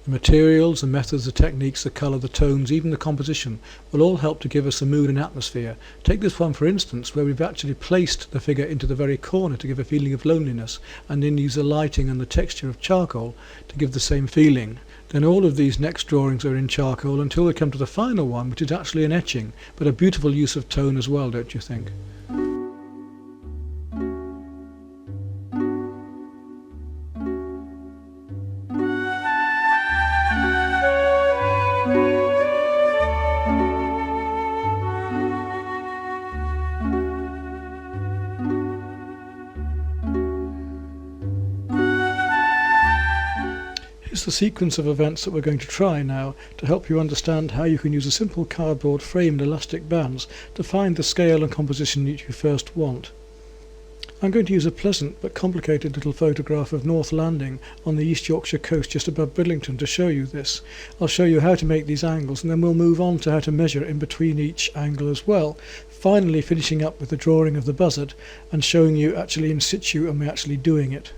The materials, the methods, the techniques, the colour, the tones, even the composition will all help to give us a mood and atmosphere. Take this one for instance, where we've actually placed the figure into the very corner to give a feeling of loneliness, and then use the lighting and the texture of charcoal to give the same feeling. Then all of these next drawings are in charcoal until we come to the final one, which is actually an etching, but a beautiful use of tone as well, don't you think? It's the sequence of events that we're going to try now to help you understand how you can use a simple cardboard frame and elastic bands to find the scale and composition that you first want. I'm going to use a pleasant but complicated little photograph of North Landing on the East Yorkshire coast just above Bridlington to show you this. I'll show you how to make these angles, and then we'll move on to how to measure in between each angle as well, finally finishing up with the drawing of the buzzard and showing you actually in situ and we're actually doing it.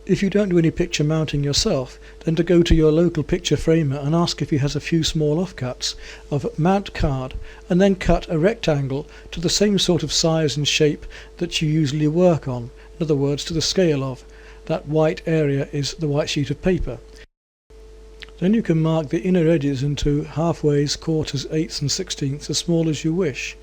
If you don't do any picture mounting yourself, then to go to your local picture framer and ask if he has a few small offcuts of mount card, and then cut a rectangle to the same sort of size and shape that you usually work on. In other words, to the scale of that white area is the white sheet of paper. Then you can mark the inner edges into halfways, quarters, eighths and sixteenths as small as you wish.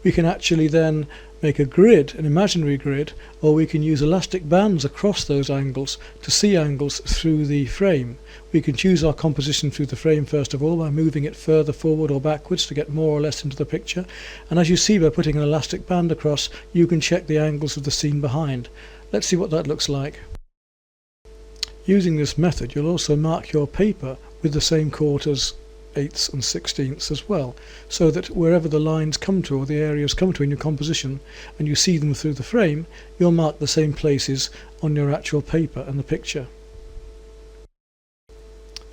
We can actually then make a grid, an imaginary grid, or we can use elastic bands across those angles to see angles through the frame. We can choose our composition through the frame first of all by moving it further forward or backwards to get more or less into the picture. And as you see, by putting an elastic band across, you can check the angles of the scene behind. Let's see what that looks like. Using this method, you'll also mark your paper with the same quarters, eighths and sixteenths as well, so that wherever the lines come to or the areas come to in your composition and you see them through the frame, you'll mark the same places on your actual paper and the picture.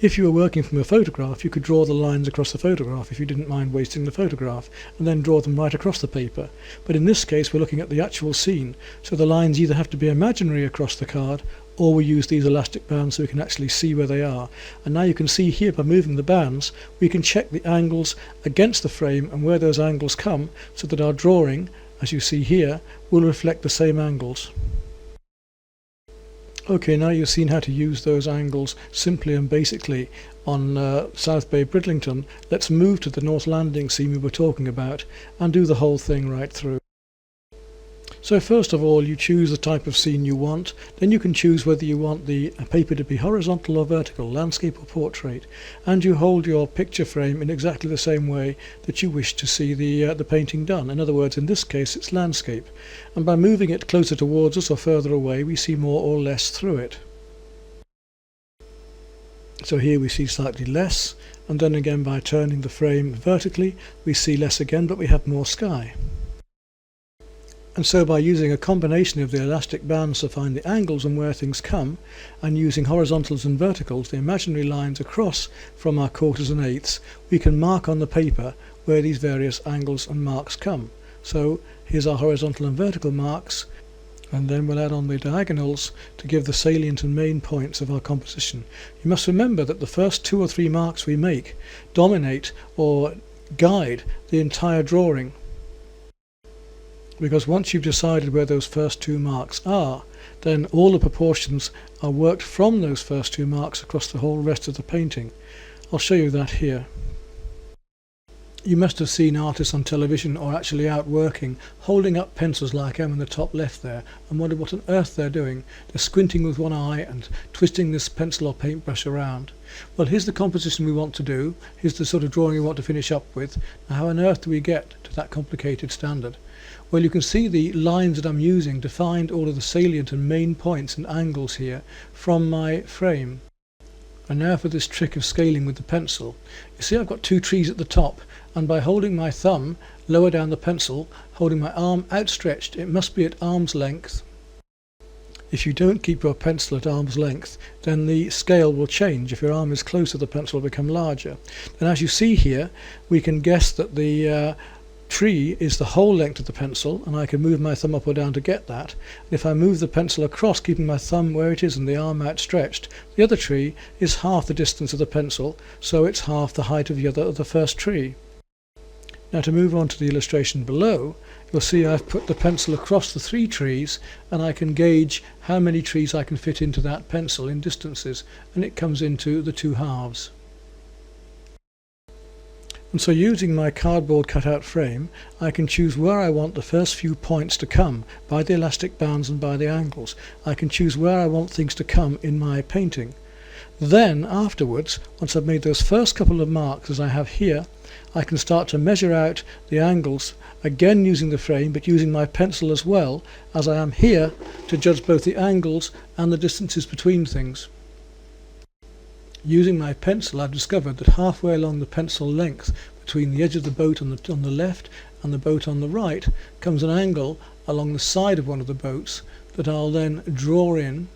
If you were working from a photograph, you could draw the lines across the photograph if you didn't mind wasting the photograph, and then draw them right across the paper. But in this case we're looking at the actual scene, so the lines either have to be imaginary across the card, or we use these elastic bands so we can actually see where they are. And now you can see here, by moving the bands, we can check the angles against the frame and where those angles come, so that our drawing, as you see here, will reflect the same angles. Okay, now you've seen how to use those angles simply and basically on South Bay Bridlington. Let's move to the North Landing scene we were talking about and do the whole thing right through. So first of all, you choose the type of scene you want. Then you can choose whether you want the paper to be horizontal or vertical, landscape or portrait, and you hold your picture frame in exactly the same way that you wish to see the painting done. In other words, in this case it's landscape, and by moving it closer towards us or further away, we see more or less through it. So here we see slightly less, and then again by turning the frame vertically we see less again, but we have more sky. And so by using a combination of the elastic bands to find the angles and where things come, and using horizontals and verticals, the imaginary lines across from our quarters and eighths, we can mark on the paper where these various angles and marks come. So here's our horizontal and vertical marks, and then we'll add on the diagonals to give the salient and main points of our composition. You must remember that the first 2 or 3 marks we make dominate or guide the entire drawing, because once you've decided where those first 2 marks are, then all the proportions are worked from those first 2 marks across the whole rest of the painting. I'll show you that here. You must have seen artists on television or actually out working holding up pencils like I am in the top left there and wonder what on earth they're doing. They're squinting with one eye and twisting this pencil or paintbrush around. Well, here's the composition we want to do. Here's the sort of drawing we want to finish up with. Now, how on earth do we get to that complicated standard? Well, you can see the lines that I'm using to find all of the salient and main points and angles here from my frame. And now for this trick of scaling with the pencil. You see I've got 2 trees at the top, and by holding my thumb lower down the pencil, holding my arm outstretched, it must be at arm's length. If you don't keep your pencil at arm's length, then the scale will change. If your arm is closer, the pencil will become larger. And as you see here, we can guess that the tree is the whole length of the pencil, and I can move my thumb up or down to get that. And if I move the pencil across, keeping my thumb where it is and the arm outstretched, the other tree is half the distance of the pencil, so it's half the height of the first tree. Now to move on to the illustration below, you'll see I've put the pencil across the 3 trees, and I can gauge how many trees I can fit into that pencil in distances, and it comes into the 2 halves. And so using my cardboard cutout frame, I can choose where I want the first few points to come by the elastic bands and by the angles. I can choose where I want things to come in my painting. Then afterwards, once I've made those first couple of marks as I have here, I can start to measure out the angles, again using the frame but using my pencil as well as I am here, to judge both the angles and the distances between things. Using my pencil, I've discovered that halfway along the pencil length between the edge of the boat on the left and the boat on the right comes an angle along the side of one of the boats that I'll then draw in,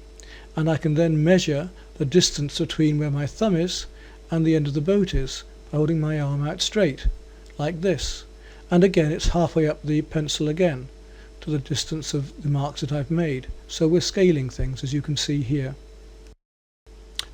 and I can then measure the distance between where my thumb is and the end of the boat is by holding my arm out straight like this. And again it's halfway up the pencil again to the distance of the marks that I've made. So we're scaling things, as you can see here.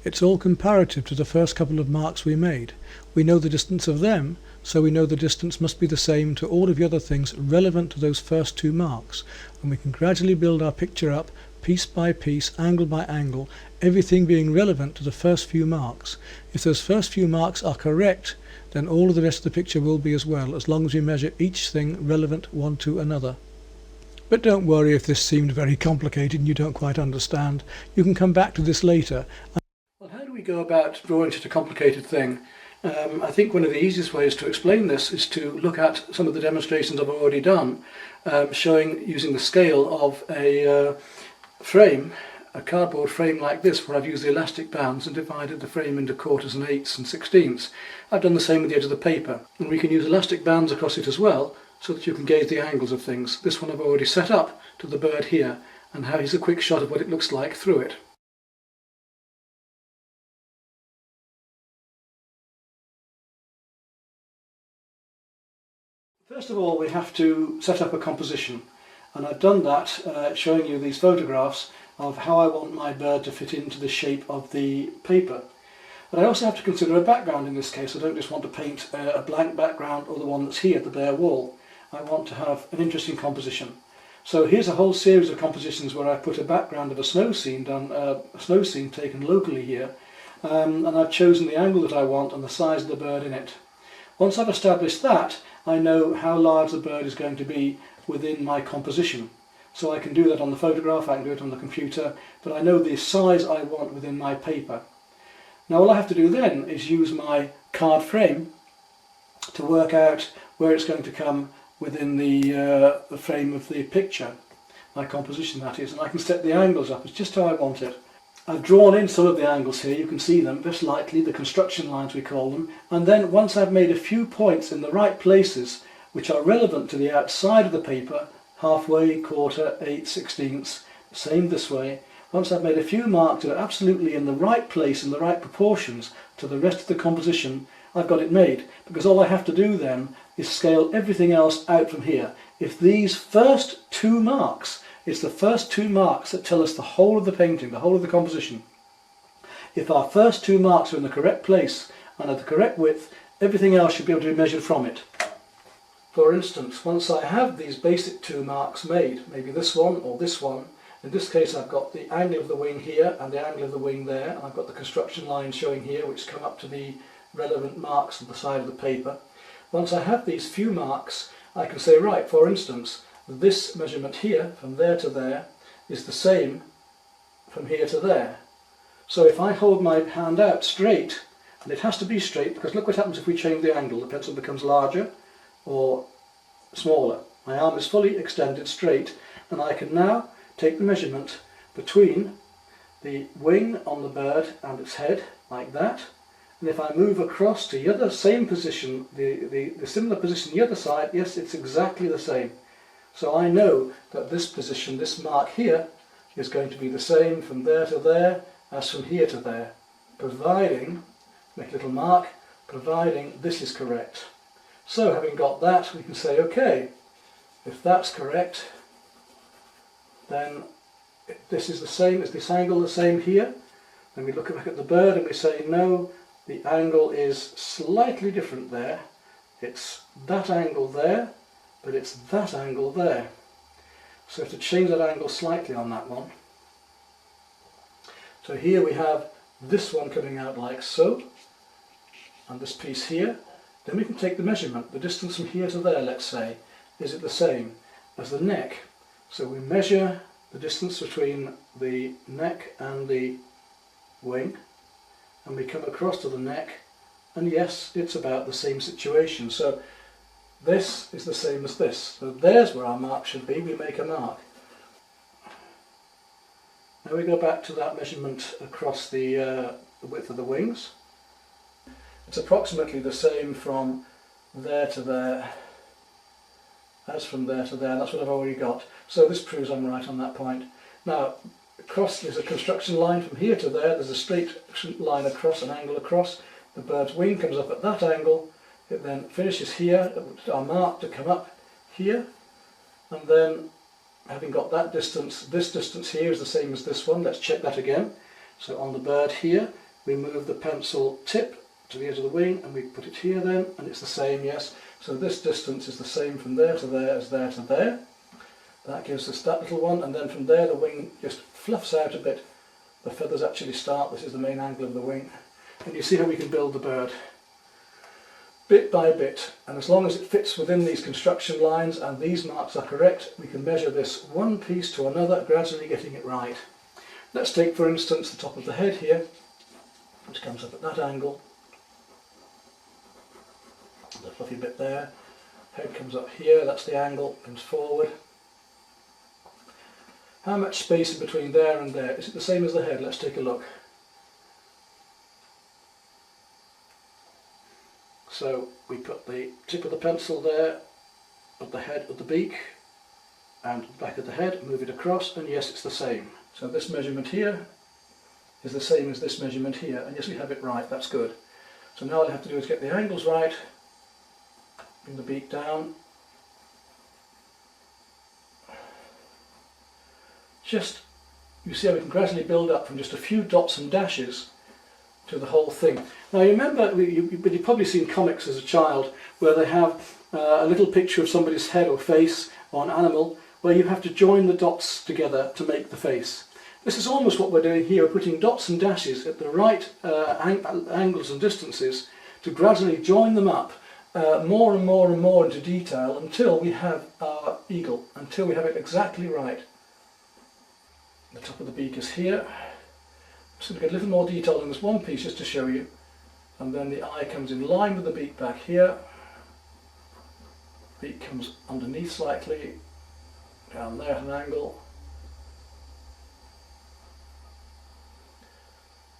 It's all comparative to the first couple of marks we made. We know the distance of them, so we know the distance must be the same to all of the other things relevant to those first 2 marks, and we can gradually build our picture up piece by piece, angle by angle, everything being relevant to the first few marks. If those first few marks are correct, then all of the rest of the picture will be as well, as long as we measure each thing relevant one to another. But don't worry if this seemed very complicated and you don't quite understand. You can come back to this later. Well, how do we go about drawing such a complicated thing? I think one of the easiest ways to explain this is to look at some of the demonstrations I've already done, showing using the scale of a frame, a cardboard frame like this, where I've used the elastic bands and divided the frame into quarters and eighths and sixteenths. I've done the same with the edge of the paper, and we can use elastic bands across it as well, so that you can gauge the angles of things. This one I've already set up to the bird here, and here's a quick shot of what it looks like through it. First of all, we have to set up a composition, and I've done that showing you these photographs of how I want my bird to fit into the shape of the paper. But I also have to consider a background in this case. I don't just want to paint a blank background or the one that's here, the bare wall. I want to have an interesting composition. So here's a whole series of compositions where I put a background of a snow scene done, a snow scene taken locally here, and I've chosen the angle that I want and the size of the bird in it. Once I've established that, I know how large the bird is going to be within my composition. So I can do that on the photograph, I can do it on the computer, but I know the size I want within my paper. Now all I have to do then is use my card frame to work out where it's going to come within the frame of the picture, my composition that is, and I can set the angles up. It's just how I want it. I've drawn in some of the angles here, you can see them just lightly, the construction lines we call them, and then once I've made a few points in the right places which are relevant to the outside of the paper, halfway, quarter, eighth, sixteenths, same this way, once I've made a few marks that are absolutely in the right place, in the right proportions to the rest of the composition, I've got it made, because all I have to do then is scale everything else out from here. If these first two marks, it's the first two marks that tell us the whole of the painting, the whole of the composition. If our first two marks are in the correct place and at the correct width, everything else should be able to be measured from it. For instance, once I have these basic two marks made, maybe this one or this one, in this case I've got the angle of the wing here and the angle of the wing there, and I've got the construction lines showing here which come up to the relevant marks on the side of the paper. Once I have these few marks, I can say, right, for instance, this measurement here, from there to there, is the same from here to there. So if I hold my hand out straight, and it has to be straight, because look what happens if we change the angle. The pencil becomes larger or smaller. My arm is fully extended straight, and I can now take the measurement between the wing on the bird and its head, like that. And if I move across to the other same position, the similar position the other side, yes, it's exactly the same. So I know that this position, this mark here, is going to be the same from there to there as from here to there, providing, make a little mark, providing this is correct. So having got that, we can say, okay, if that's correct, then this is the same, is this angle the same here? Then we look back at the bird and we say, no, the angle is slightly different there. It's that angle there, but it's that angle there. So to change that angle slightly on that one. So here we have this one coming out like so, and this piece here. Then we can take the measurement, the distance from here to there, let's say. Is it the same as the neck? So we measure the distance between the neck and the wing, and we come across to the neck, and yes, it's about the same situation. So this is the same as this. So there's where our mark should be. We make a mark. Now we go back to that measurement across the width of the wings. It's approximately the same from there to there as from there to there. That's what I've already got. So this proves I'm right on that point. Now, across there's a construction line from here to there. There's a straight line across, an angle across. The bird's wing comes up at that angle. It then finishes here, our mark to come up here, and then having got that distance, this distance here is the same as this one. Let's check that again. So on the bird here, we move the pencil tip to the edge of the wing and we put it here then, and it's the same, yes. So this distance is the same from there to there as there to there. That gives us that little one, and then from there the wing just fluffs out a bit. The feathers actually start, this is the main angle of the wing. And you see how we can build the bird bit by bit, and as long as it fits within these construction lines and these marks are correct, we can measure this one piece to another, gradually getting it right. Let's take for instance the top of the head here, which comes up at that angle, the fluffy bit there, head comes up here, that's the angle, comes forward. How much space in between there and there? Is it the same as the head? Let's take a look. So we put the tip of the pencil there, at the head of the beak, and back of the head, move it across, and yes, it's the same. So this measurement here is the same as this measurement here, and yes, we have it right, that's good. So now all I have to do is get the angles right, bring the beak down, you see how we can gradually build up from just a few dots and dashes to the whole thing. Now you remember, you've probably seen comics as a child where they have a little picture of somebody's head or face or an animal where you have to join the dots together to make the face. This is almost what we're doing here. We're putting dots and dashes at the right angles and distances to gradually join them up more and more and more into detail until we have our eagle, until we have it exactly right. The top of the beak is here. So we get a little more detail in this one piece just to show you, and then the eye comes in line with the beak back here, beak comes underneath slightly, down there at an angle,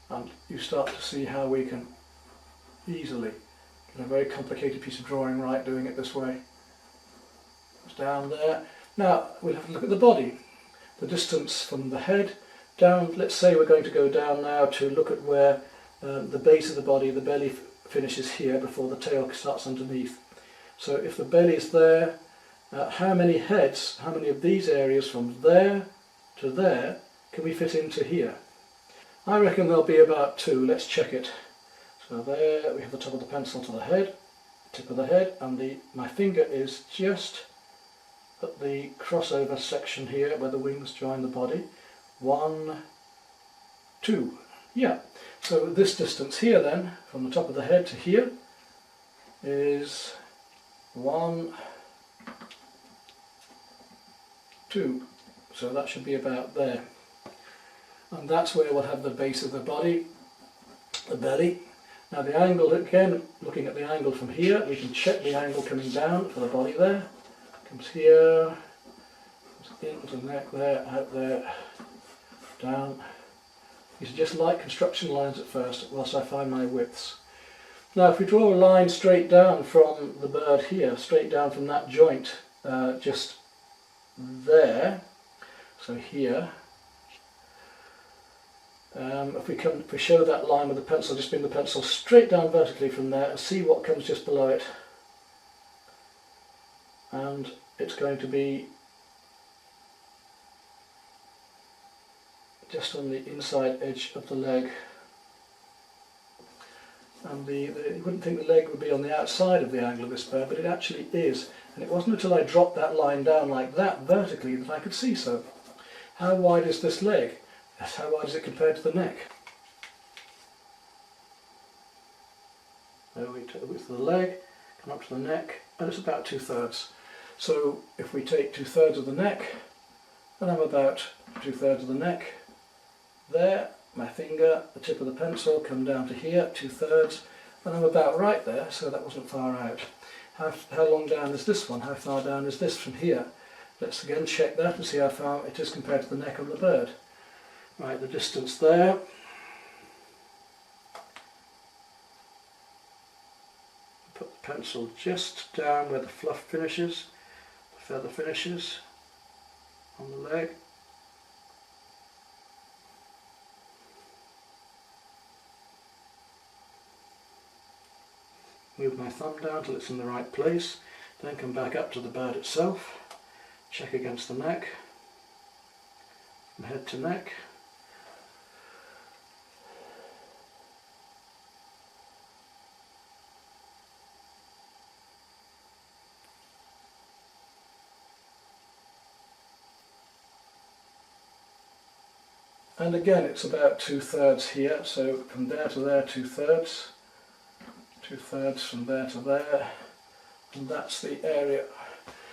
and you start to see how we can easily get a very complicated piece of drawing right doing it this way. It's down there. Now we'll have a look at the body, the distance from the head down. Let's say we're going to go down now to look at where the base of the body, the belly finishes here before the tail starts underneath. So if the belly is there, how many heads, how many of these areas from there to there can we fit into here? I reckon there'll be about 2. Let's check it. So there we have the top of the pencil to the head, tip of the head, and my finger is just at the crossover section here where the wings join the body. 1, 2. Yeah. So this distance here then, from the top of the head to here, is 1, 2. So that should be about there. And that's where we'll have the base of the body, the belly. Now the angle, again, looking at the angle from here, we can check the angle coming down for the body there. Comes here, comes into the neck there, out there, down. These are just light construction lines at first, whilst I find my widths. Now if we draw a line straight down from the bird here, straight down from that joint, just there, so here, if we show that line with the pencil, just bring the pencil straight down vertically from there and see what comes just below it. And it's going to be just on the inside edge of the leg. And you wouldn't think the leg would be on the outside of the angle of this bird, but it actually is. And it wasn't until I dropped that line down like that vertically that I could see so. How wide is this leg? Yes, how wide is it compared to the neck? There we take the width of the leg, come up to the neck, and it's about 2/3. So if we take 2/3 of the neck, and I'm about 2/3 of the neck, there, my finger, the tip of the pencil, come down to here, 2/3, and I'm about right there, so that wasn't far out. How long down is this one? How far down is this from here? Let's again check that and see how far it is compared to the neck of the bird. Right, the distance there. Put the pencil just down where the fluff finishes, the feather finishes on the leg. Move my thumb down till it's in the right place, then come back up to the bird itself, check against the neck, from head to neck. And again, it's about 2/3 here, so from there to there, 2/3, 2/3 from there to there, and that's the area.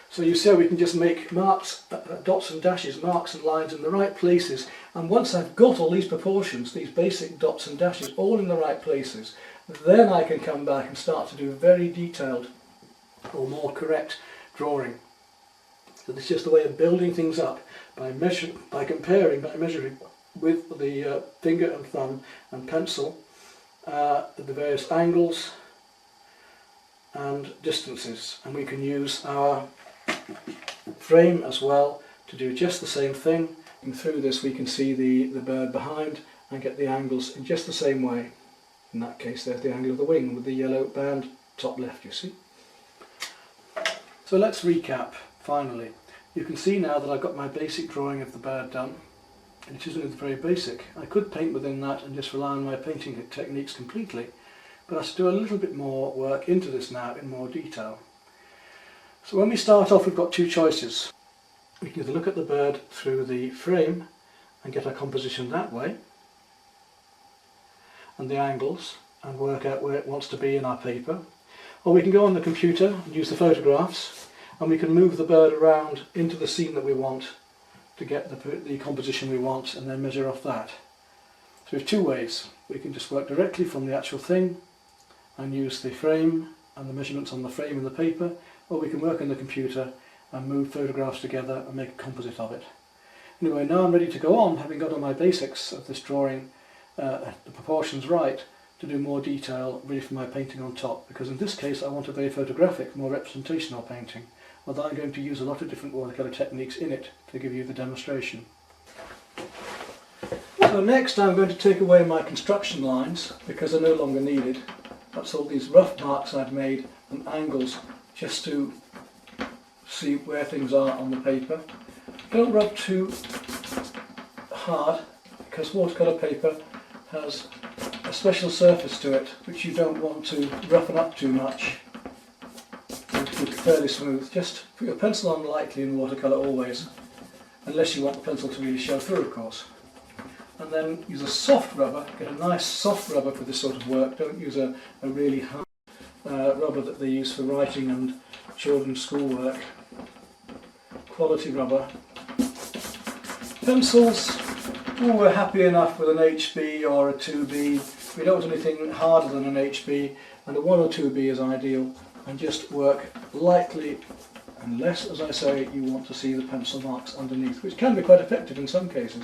So you see how we can just make marks, dots and dashes, marks and lines in the right places. And once I've got all these proportions, these basic dots and dashes all in the right places, then I can come back and start to do very detailed or more correct drawing. So this is just a way of building things up by comparing, by measuring with the finger and thumb and pencil the various angles and distances. And we can use our frame as well to do just the same thing. And through this we can see the bird behind and get the angles in just the same way. In that case there's the angle of the wing with the yellow band top left, you see. So let's recap finally. You can see now that I've got my basic drawing of the bird done. And it isn't very basic. I could paint within that and just rely on my painting techniques completely, but I have to do a little bit more work into this now in more detail. So when we start off, we've got two choices. We can either look at the bird through the frame and get our composition that way, and the angles, and work out where it wants to be in our paper, or we can go on the computer and use the photographs, and we can move the bird around into the scene that we want to get the composition we want, and then measure off that. So we have two ways. We can just work directly from the actual thing and use the frame and the measurements on the frame and the paper, or we can work on the computer and move photographs together and make a composite of it. Anyway, now I'm ready to go on, having got all my basics of this drawing, the proportions right, to do more detail ready for my painting on top, because in this case I want a very photographic, more representational painting, although I'm going to use a lot of different watercolour techniques in it to give you the demonstration. So next I'm going to take away my construction lines because they're no longer needed. That's all these rough marks I've made and angles just to see where things are on the paper. Don't rub too hard because watercolour paper has a special surface to it which you don't want to roughen up too much. Keep it fairly smooth. Just put your pencil on lightly in watercolour always, unless you want the pencil to really show through, of course. And then use a soft rubber. Get a nice soft rubber for this sort of work. Don't use a really hard rubber that they use for writing and children's schoolwork. Quality rubber. Pencils. Oh, we're happy enough with an HB or a 2B. We don't want anything harder than an HB, and a 1 or 2B is ideal. And just work lightly, unless, as I say, you want to see the pencil marks underneath, which can be quite effective in some cases.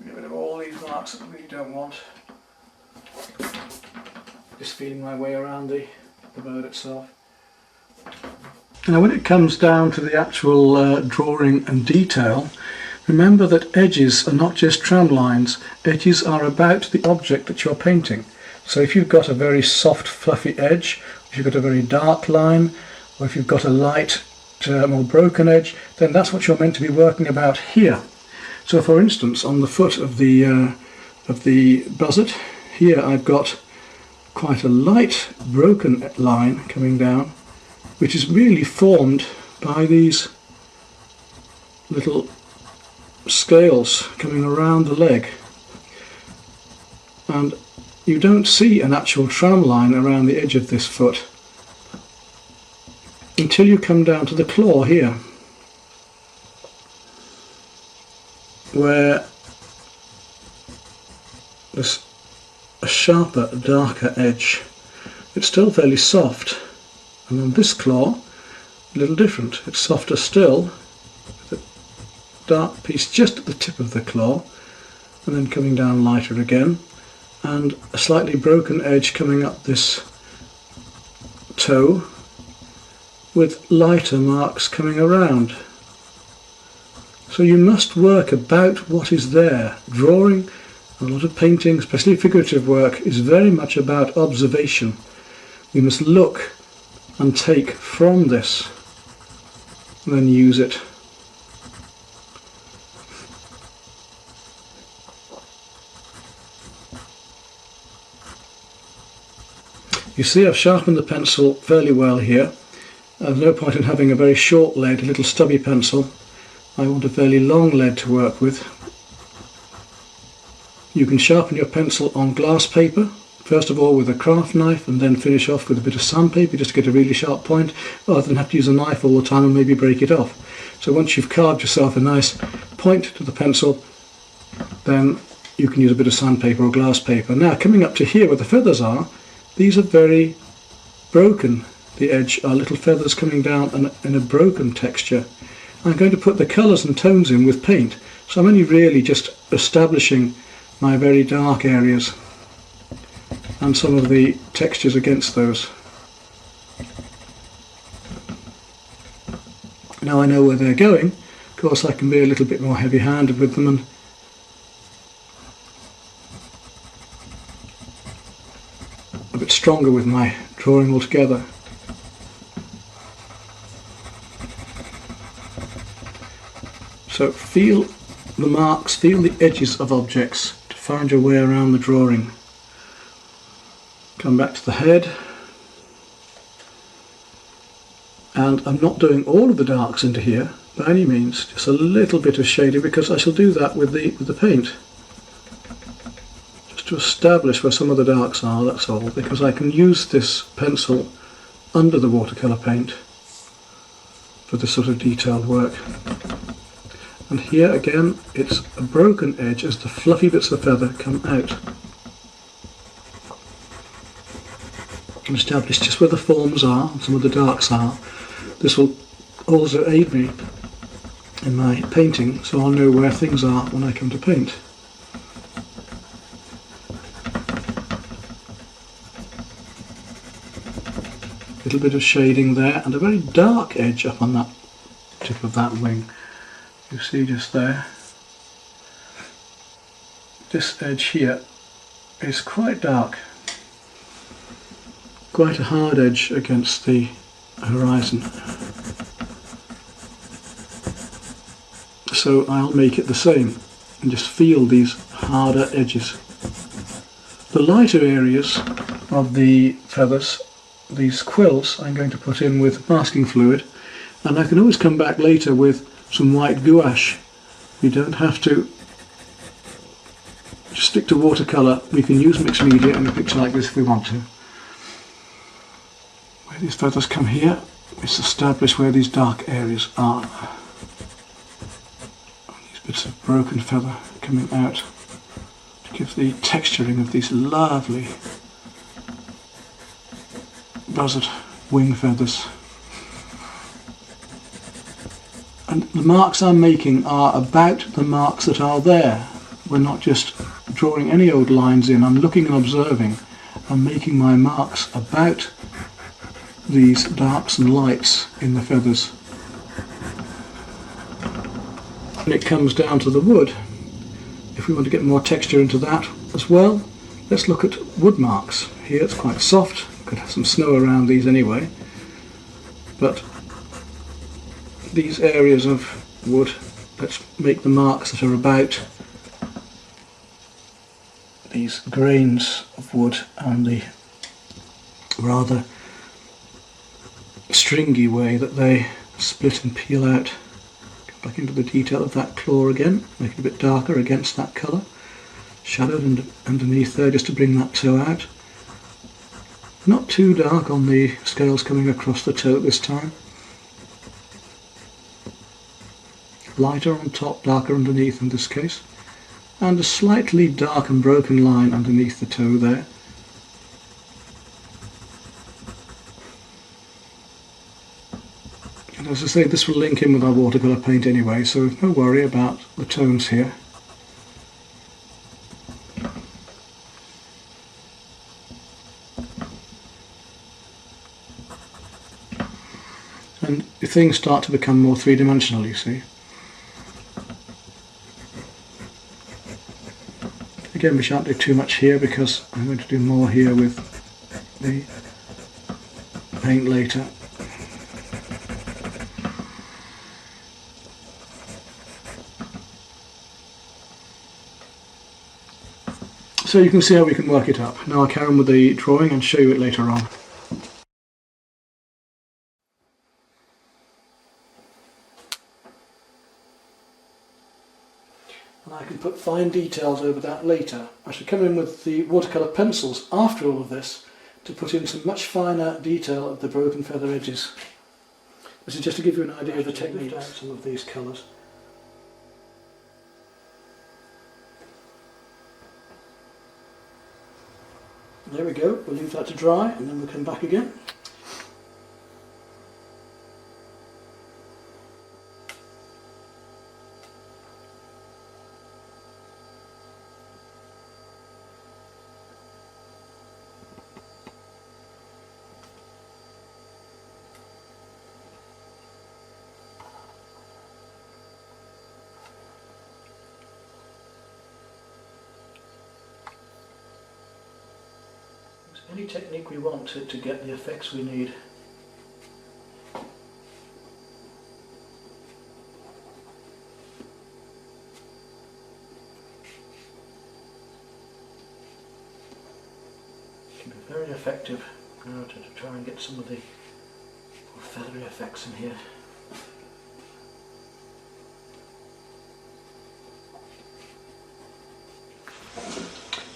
Get rid of all these marks that we don't want. Just feeling my way around the bird itself. Now when it comes down to the actual drawing and detail, remember that edges are not just tram lines. Edges are about the object that you're painting. So if you've got a very soft fluffy edge, if you've got a very dark line, or if you've got a light more broken edge, then that's what you're meant to be working about here. So for instance, on the foot of the buzzard, here I've got quite a light broken line coming down, which is really formed by these little scales coming around the leg, and you don't see an actual tram line around the edge of this foot until you come down to the claw here, where there's a sharper, darker edge. It's still fairly soft, and on this claw a little different. It's softer still, dark piece just at the tip of the claw, and then coming down lighter again, and a slightly broken edge coming up this toe with lighter marks coming around. So you must work about what is there. Drawing, a lot of painting, especially figurative work, is very much about observation. We must look and take from this and then use it. You see I've sharpened the pencil fairly well here. There's no point in having a very short lead, a little stubby pencil. I want a fairly long lead to work with. You can sharpen your pencil on glass paper, first of all with a craft knife, and then finish off with a bit of sandpaper just to get a really sharp point, rather than have to use a knife all the time and maybe break it off. So once you've carved yourself a nice point to the pencil, then you can use a bit of sandpaper or glass paper. Now coming up to here where the feathers are, these are very broken. The edge are little feathers coming down in a broken texture. I'm going to put the colours and tones in with paint, so I'm only really just establishing my very dark areas and some of the textures against those. Now I know where they're going. Of course I can be a little bit more heavy-handed with them and a bit stronger with my drawing altogether. So feel the marks, feel the edges of objects to find your way around the drawing. Come back to the head, and I'm not doing all of the darks into here by any means, just a little bit of shading, because I shall do that with the paint. To establish where some of the darks are, that's all, because I can use this pencil under the watercolour paint for this sort of detailed work. And here again it's a broken edge as the fluffy bits of feather come out. And establish just where the forms are and some of the darks are. This will also aid me in my painting, so I'll know where things are when I come to paint. Little bit of shading there and a very dark edge up on that tip of that wing. You see just there. This edge here is quite dark. Quite a hard edge against the horizon. So I'll make it the same and just feel these harder edges. The lighter areas of the feathers, these quills, I'm going to put in with masking fluid, and I can always come back later with some white gouache. You don't have to just stick to watercolour. We can use mixed media in a picture like this if we want to. Where these feathers come here, let's establish where these dark areas are. These bits of broken feather coming out to give the texturing of these lovely buzzard wing feathers. And the marks I'm making are about the marks that are there. We're not just drawing any old lines in. I'm looking and observing. I'm making my marks about these darks and lights in the feathers. When it comes down to the wood, if we want to get more texture into that as well, let's look at wood marks. Here it's quite soft. Could have some snow around these anyway, but these areas of wood, let's make the marks that are about these grains of wood and the rather stringy way that they split and peel out. Go back into the detail of that claw again, make it a bit darker against that colour, shadowed underneath there just to bring that toe out. Not too dark on the scales coming across the toe this time. Lighter on top, darker underneath in this case. And a slightly dark and broken line underneath the toe there. And as I say, this will link in with our watercolour paint anyway, so no worry about the tones here. And things start to become more three-dimensional, you see. Again, we shan't do too much here because I'm going to do more here with the paint later. So you can see how we can work it up. Now I'll carry on with the drawing and show you it later on. And I can put fine details over that later. I should come in with the watercolour pencils after all of this to put in some much finer detail of the broken feather edges. This is just to give you an idea of the technique of some of these colours. There we go, we'll leave that to dry and then we'll come back again. Any technique we want to get the effects we need. It can be very effective to try and get some of the feathery effects in here.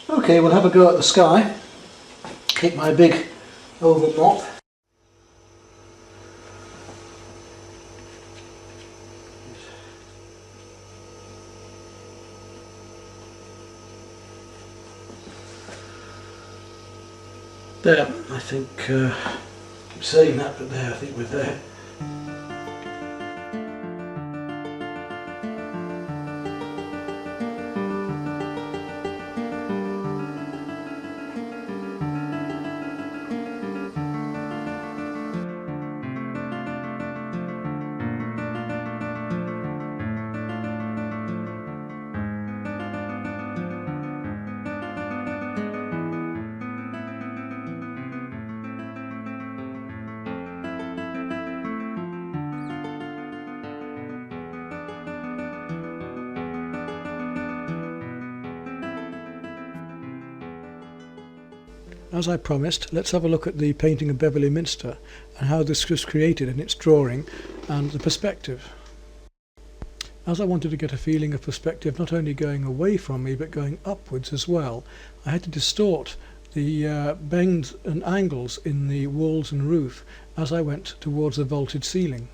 Okay, we'll have a go at the sky. Take my big oval mop. There, I think, keep saying that, but there, I think we're there. As I promised, let's have a look at the painting of Beverley Minster and how this was created in its drawing and the perspective. As I wanted to get a feeling of perspective not only going away from me but going upwards as well, I had to distort the bends and angles in the walls and roof as I went towards the vaulted ceiling.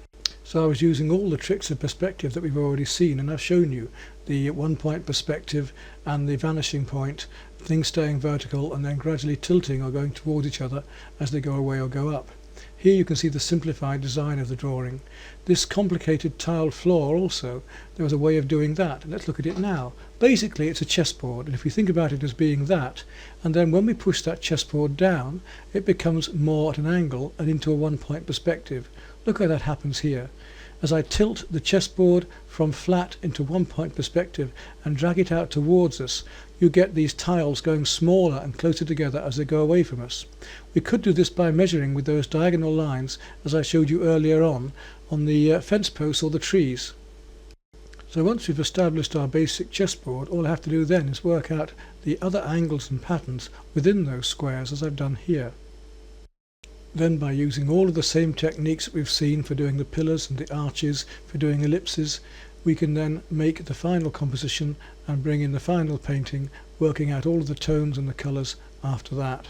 So I was using all the tricks of perspective that we've already seen, and I've shown you the 1 point perspective and the vanishing point, things staying vertical and then gradually tilting or going towards each other as they go away or go up. Here you can see the simplified design of the drawing. This complicated tiled floor also, there was a way of doing that. Let's look at it now. Basically it's a chessboard, and if we think about it as being that, and then when we push that chessboard down it becomes more at an angle and into a 1 point perspective. Look how that happens here. As I tilt the chessboard from flat into 1 point perspective and drag it out towards us, you get these tiles going smaller and closer together as they go away from us. We could do this by measuring with those diagonal lines as I showed you earlier on the fence posts or the trees. So once we've established our basic chessboard, all I have to do then is work out the other angles and patterns within those squares as I've done here. Then by using all of the same techniques that we've seen for doing the pillars and the arches, for doing ellipses, we can then make the final composition and bring in the final painting, working out all of the tones and the colours after that.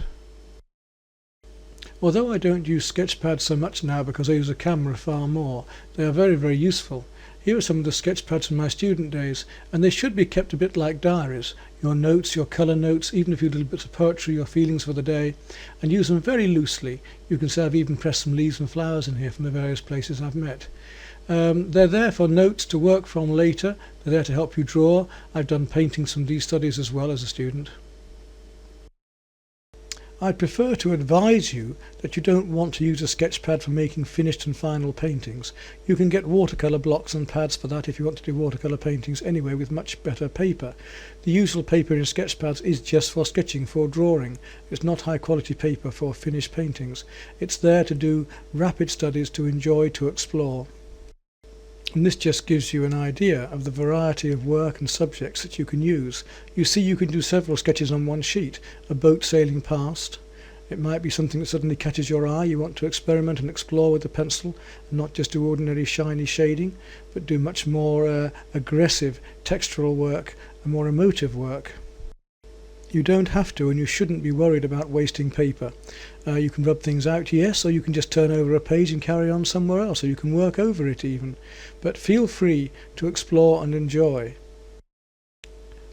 Although I don't use sketch pads so much now because I use a camera far more, they are very, very useful. Here are some of the sketch pads from my student days, and they should be kept a bit like diaries. Your notes, your colour notes, even if you do little bits of poetry, your feelings for the day, and use them very loosely. You can say I've even pressed some leaves and flowers in here from the various places I've met. They're there for notes to work from later. They're there to help you draw. I've done paintings from these studies as well as a student. I'd prefer to advise you that you don't want to use a sketch pad for making finished and final paintings. You can get watercolour blocks and pads for that if you want to do watercolour paintings anyway with much better paper. The usual paper in sketch pads is just for sketching, for drawing. It's not high quality paper for finished paintings. It's there to do rapid studies, to enjoy, to explore. And this just gives you an idea of the variety of work and subjects that you can use. You see, you can do several sketches on one sheet. A boat sailing past. It might be something that suddenly catches your eye. You want to experiment and explore with the pencil and not just do ordinary shiny shading, but do much more aggressive textural work and more emotive work. You don't have to, and you shouldn't be worried about wasting paper. You can rub things out, yes, or you can just turn over a page and carry on somewhere else, or you can work over it even. But feel free to explore and enjoy.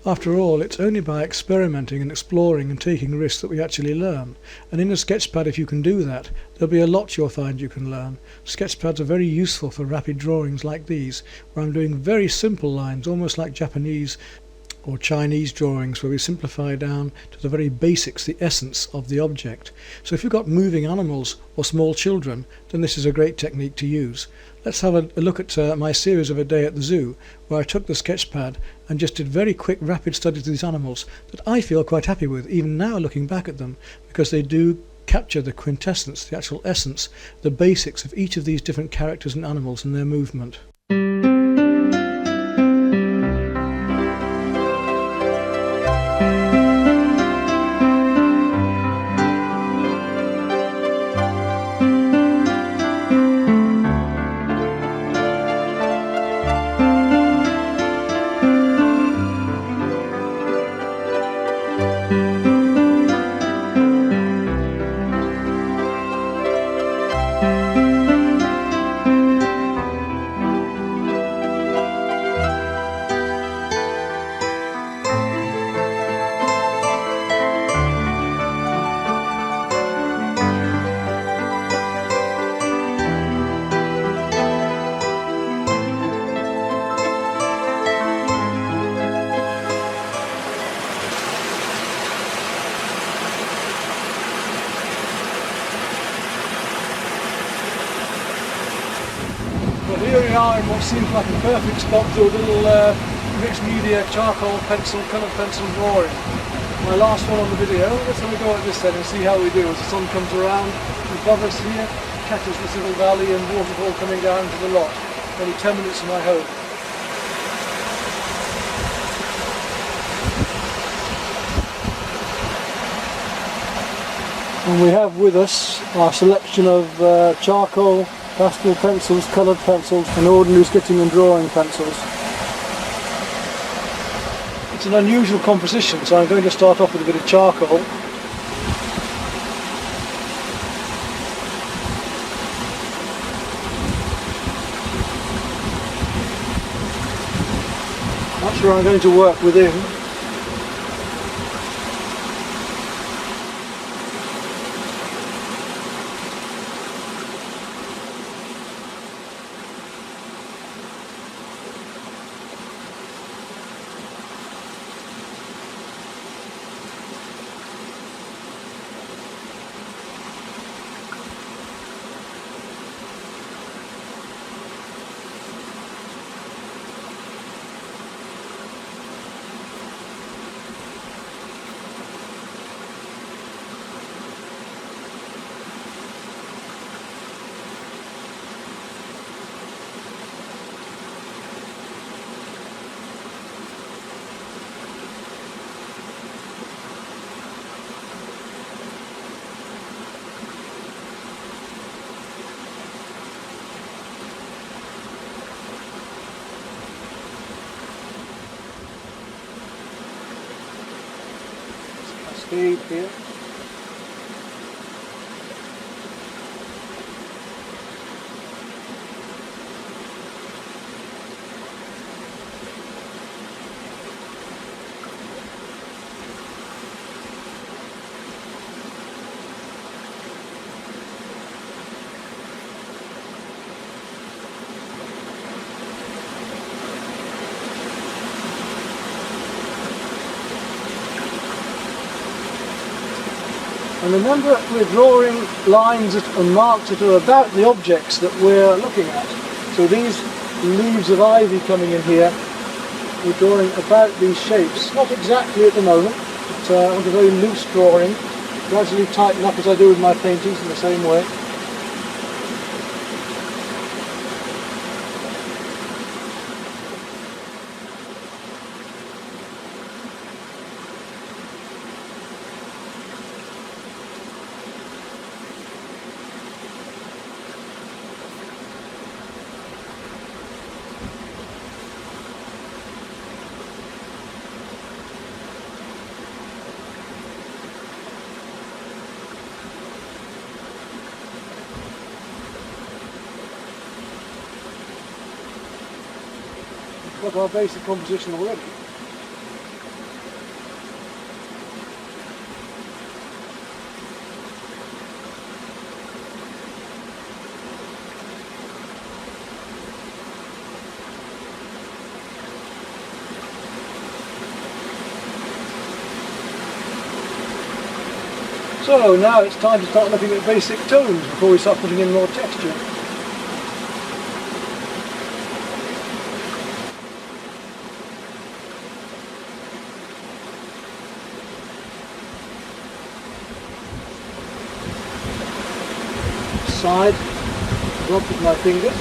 After all, it's only by experimenting and exploring and taking risks that we actually learn. And in a sketchpad, if you can do that, there'll be a lot you'll find you can learn. Sketchpads are very useful for rapid drawings like these, where I'm doing very simple lines, almost like Japanese or Chinese drawings, where we simplify down to the very basics, the essence of the object. So if you've got moving animals or small children, then this is a great technique to use. Let's have a look at my series of a day at the zoo, where I took the sketchpad and just did very quick, rapid studies of these animals that I feel quite happy with, even now looking back at them, because they do capture the quintessence, the actual essence, the basics of each of these different characters and animals and their movement. Well, here we are in what seems like a perfect spot to do a little mixed media charcoal pencil, coloured pencil drawing. My last one on the video. Let's have a go at this then and see how we do as the sun comes around above us here, catches this little valley and waterfall coming down to the lot. Only 10 minutes from my home. And we have with us our selection of charcoal, pastel pencils, coloured pencils and ordinary sketching and drawing pencils. It's an unusual composition, so I'm going to start off with a bit of charcoal. That's where I'm going to work within. Cascade here. And remember, we're drawing lines that are marked that are about the objects that we're looking at. So these leaves of ivy coming in here, we're drawing about these shapes. Not exactly at the moment, but I want a very loose drawing. Gradually tighten up as I do with my paintings in the same way. got our basic composition already. So now it's time to start looking at basic tones before we start putting in more texture. Side, rub with my fingers.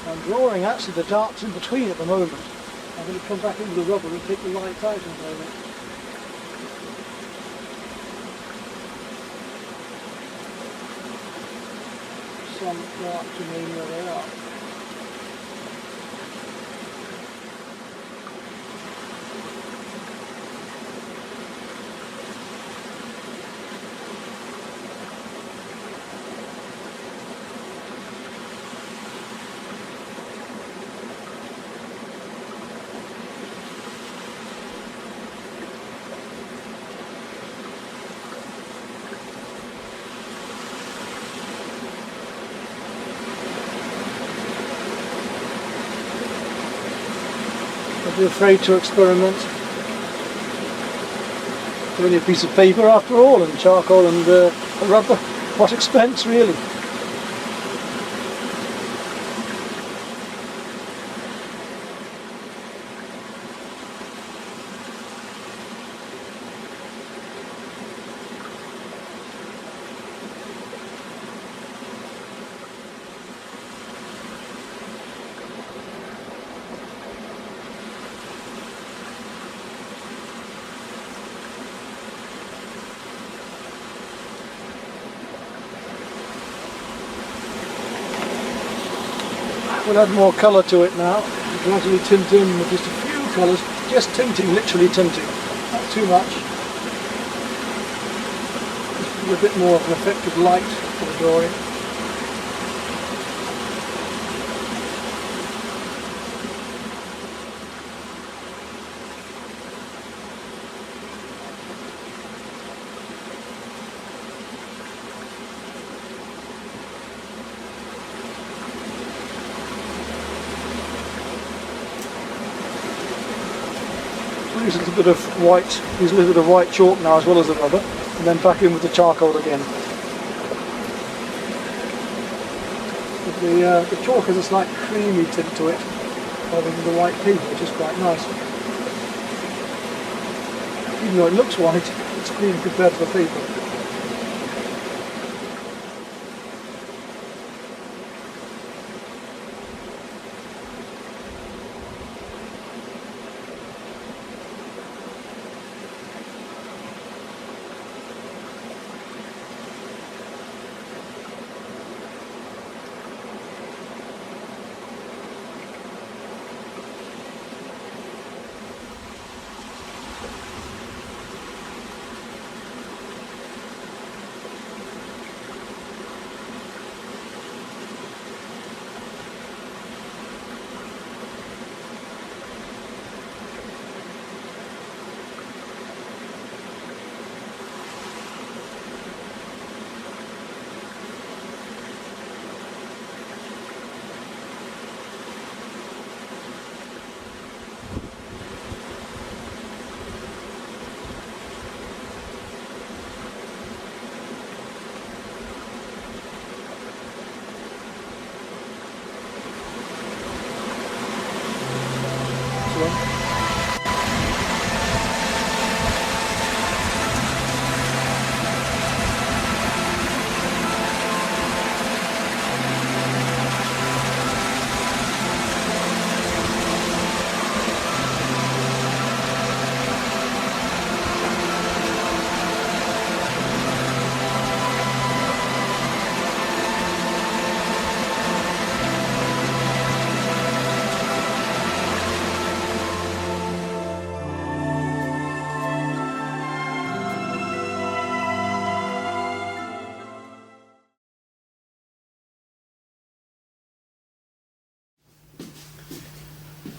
I'm drawing actually the darks in between at the moment. I'm going to come back into the rubber and take the lights out in a moment. Some darks remain where they are. Don't be afraid to experiment. It's only a piece of paper after all, and charcoal and rubber. What expense really? We'll add more colour to it now, gradually tint in with just a few colours, just tinting, literally tinting, not too much. Just give a bit more of an effect of light to the drawing. Use a little bit of white, use a little bit of white chalk now as well as the rubber, and then back in with the charcoal again. The chalk has a slight creamy tint to it. rather than the white paint, which is quite nice. Even though it looks white, it's clean compared to the paper.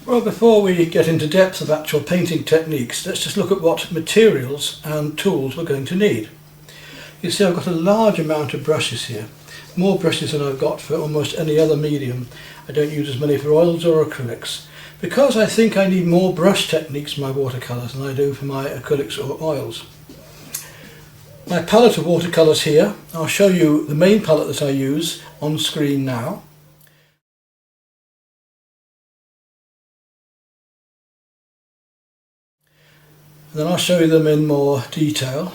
Well, before we get into depth of actual painting techniques, let's just look at what materials and tools we're going to need. You see, I've got a large amount of brushes here, more brushes than I've got for almost any other medium. I don't use as many for oils or acrylics, because I think I need more brush techniques for my watercolours than I do for my acrylics or oils. My palette of watercolours here, I'll show you the main palette that I use on screen now. And then I'll show you them in more detail.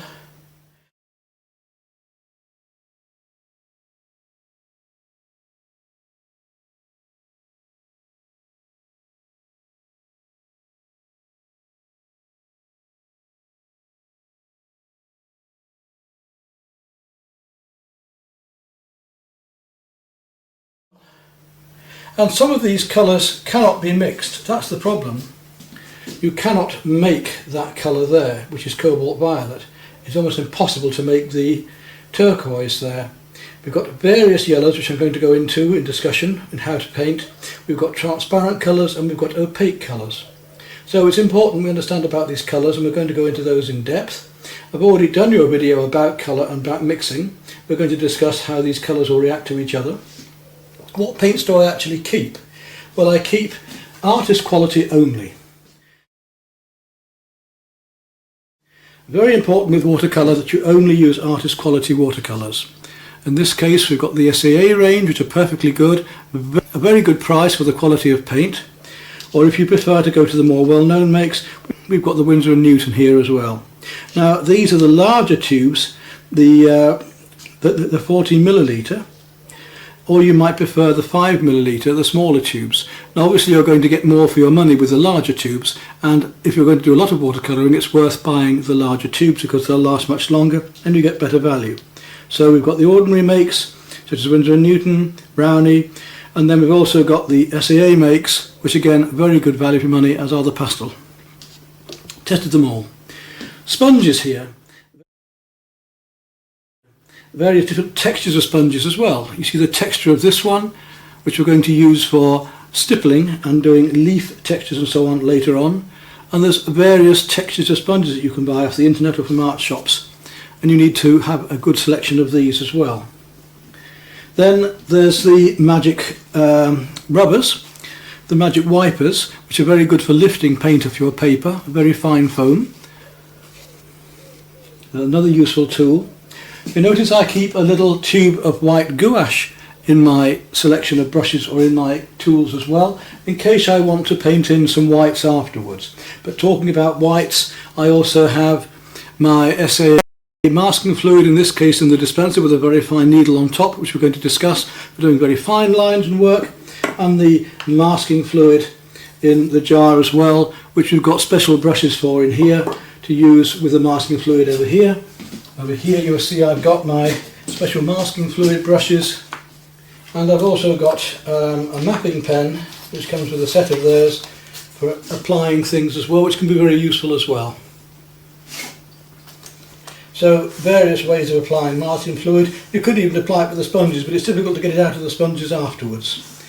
And some of these colours cannot be mixed, that's the problem. You cannot make that colour there, which is cobalt violet. It's almost impossible to make the turquoise there. We've got various yellows, which I'm going to go into in discussion and how to paint. We've got transparent colours and we've got opaque colours. So it's important we understand about these colours, and we're going to go into those in depth. I've already done you a video about colour and about mixing. We're going to discuss how these colours will react to each other. What paints do I actually keep? Well, I keep artist quality only. Very important with watercolour that you only use artist quality watercolours. In this case we've got the SAA range, which are perfectly good, a very good price for the quality of paint. Or if you prefer to go to the more well-known makes, we've got the Winsor & Newton here as well. Now these are the larger tubes, the 40 millilitre, or you might prefer the 5 millilitre, the smaller tubes. Now obviously you're going to get more for your money with the larger tubes, and if you're going to do a lot of watercolouring, it's worth buying the larger tubes because they'll last much longer and you get better value. So we've got the ordinary makes, such as Winsor & Newton, Brownie, and then we've also got the SAA makes, which again, very good value for money, as are the pastel. Tested them all. Sponges here. Various different textures of sponges as well. You see the texture of this one, which we're going to use for stippling and doing leaf textures and so on later on. And there's various textures of sponges that you can buy off the internet or from art shops. And you need to have a good selection of these as well. Then there's the magic rubbers, the magic wipers, which are very good for lifting paint off your paper, very fine foam. Another useful tool. You notice I keep a little tube of white gouache in my selection of brushes or in my tools as well, in case I want to paint in some whites afterwards. But talking about whites, I also have my SA masking fluid, in this case in the dispenser with a very fine needle on top, which we're going to discuss for doing very fine lines and work, and the masking fluid in the jar as well, which we've got special brushes for in here to use with the masking fluid over here. Over here you'll see I've got my special masking fluid brushes, and I've also got a mapping pen which comes with a set of theirs for applying things as well, which can be very useful as well. So various ways of applying masking fluid. You could even apply it with the sponges, but it's difficult to get it out of the sponges afterwards.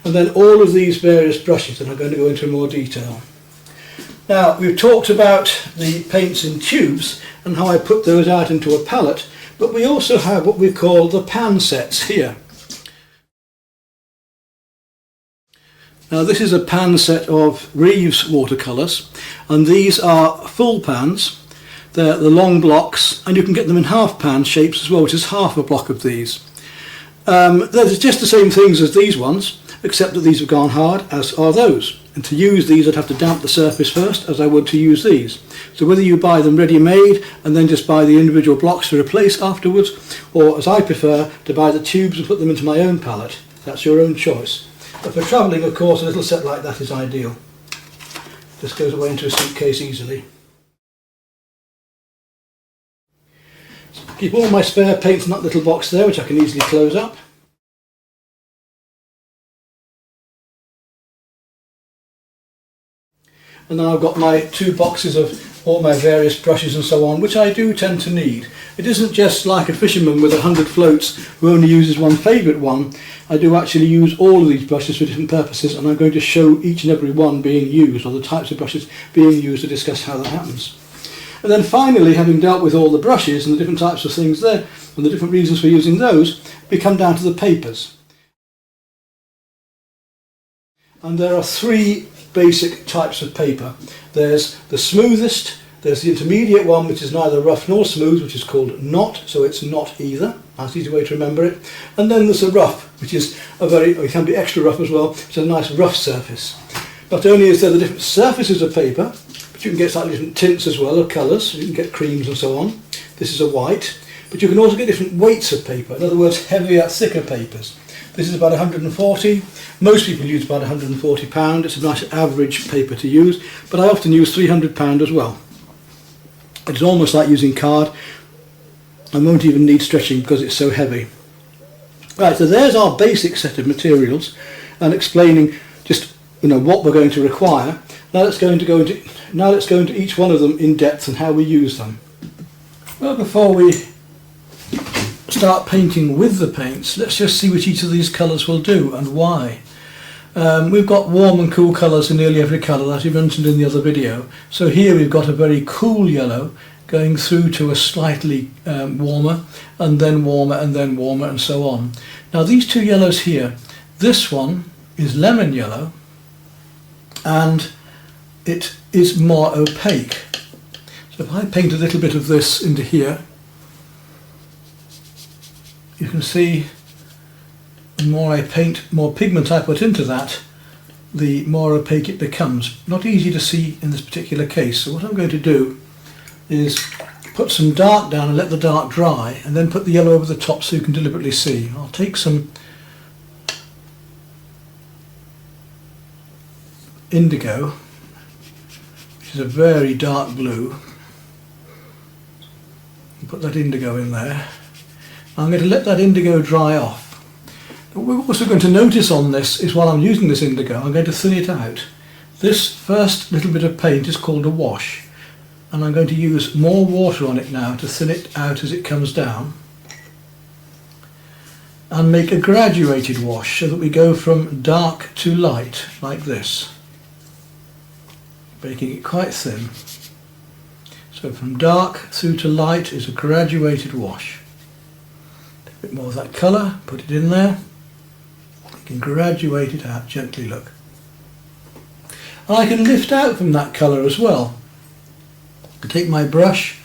And then all of these various brushes, and I'm going to go into more detail. Now, we've talked about the paints in tubes and how I put those out into a palette, but we also have what we call the pan sets here. Now, this is a pan set of Reeves watercolours, and these are full pans. They're the long blocks, and you can get them in half pan shapes as well, which is half a block of these. They're just the same things as these ones, except that these have gone hard, as are those. And to use these I'd have to damp the surface first, as I would to use these. So whether you buy them ready-made and then just buy the individual blocks to replace afterwards, or as I prefer, to buy the tubes and put them into my own palette, that's your own choice. But for travelling, of course, a little set like that is ideal. Just goes away into a suitcase easily. So keep all my spare paints in that little box there, which I can easily close up. And then I've got my two boxes of all my various brushes and so on, which I do tend to need. It isn't just like a fisherman with 100 floats who only uses one favourite one. I do actually use all of these brushes for different purposes, and I'm going to show each and every one being used, or the types of brushes being used, to discuss how that happens. And then finally, having dealt with all the brushes and the different types of things there, and the different reasons for using those, we come down to the papers. And there are three basic types of paper. There's the smoothest, there's the intermediate one, which is neither rough nor smooth, which is called not, so it's not either. That's an easy way to remember it. And then there's the rough, which is it can be extra rough as well, which is a nice rough surface. Not only is there the different surfaces of paper, but you can get slightly different tints as well, of colours. You can get creams and so on. This is a white, but you can also get different weights of paper. In other words, heavier, thicker papers. This is about 140. Most people use about 140 pound. It's a nice average paper to use, but I often use 300 pound as well. It's almost like using card. I won't even need stretching because it's so heavy. Right, so there's our basic set of materials, and explaining just what we're going to require. Now let's go into each one of them in depth and how we use them. Well, before we start painting with the paints, let's just see which each of these colours will do and why. We've got warm and cool colours in nearly every colour, that we mentioned in the other video. So here we've got a very cool yellow going through to a slightly warmer, and then warmer, and then warmer, and so on. Now these two yellows here, this one is lemon yellow, and it is more opaque. So if I paint a little bit of this into here, you can see the more I paint, more pigment I put into that, the more opaque it becomes. Not easy to see in this particular case, so what I'm going to do is put some dark down and let the dark dry, and then put the yellow over the top so you can deliberately see. I'll take some indigo, which is a very dark blue, and put that indigo in there. I'm going to let that indigo dry off. What we're also going to notice on this is, while I'm using this indigo, I'm going to thin it out. This first little bit of paint is called a wash, and I'm going to use more water on it now to thin it out as it comes down, and make a graduated wash so that we go from dark to light like this, making it quite thin. So from dark through to light is a graduated wash. A bit more of that colour, put it in there. You can graduate it out gently, look. And I can lift out from that colour as well. I take my brush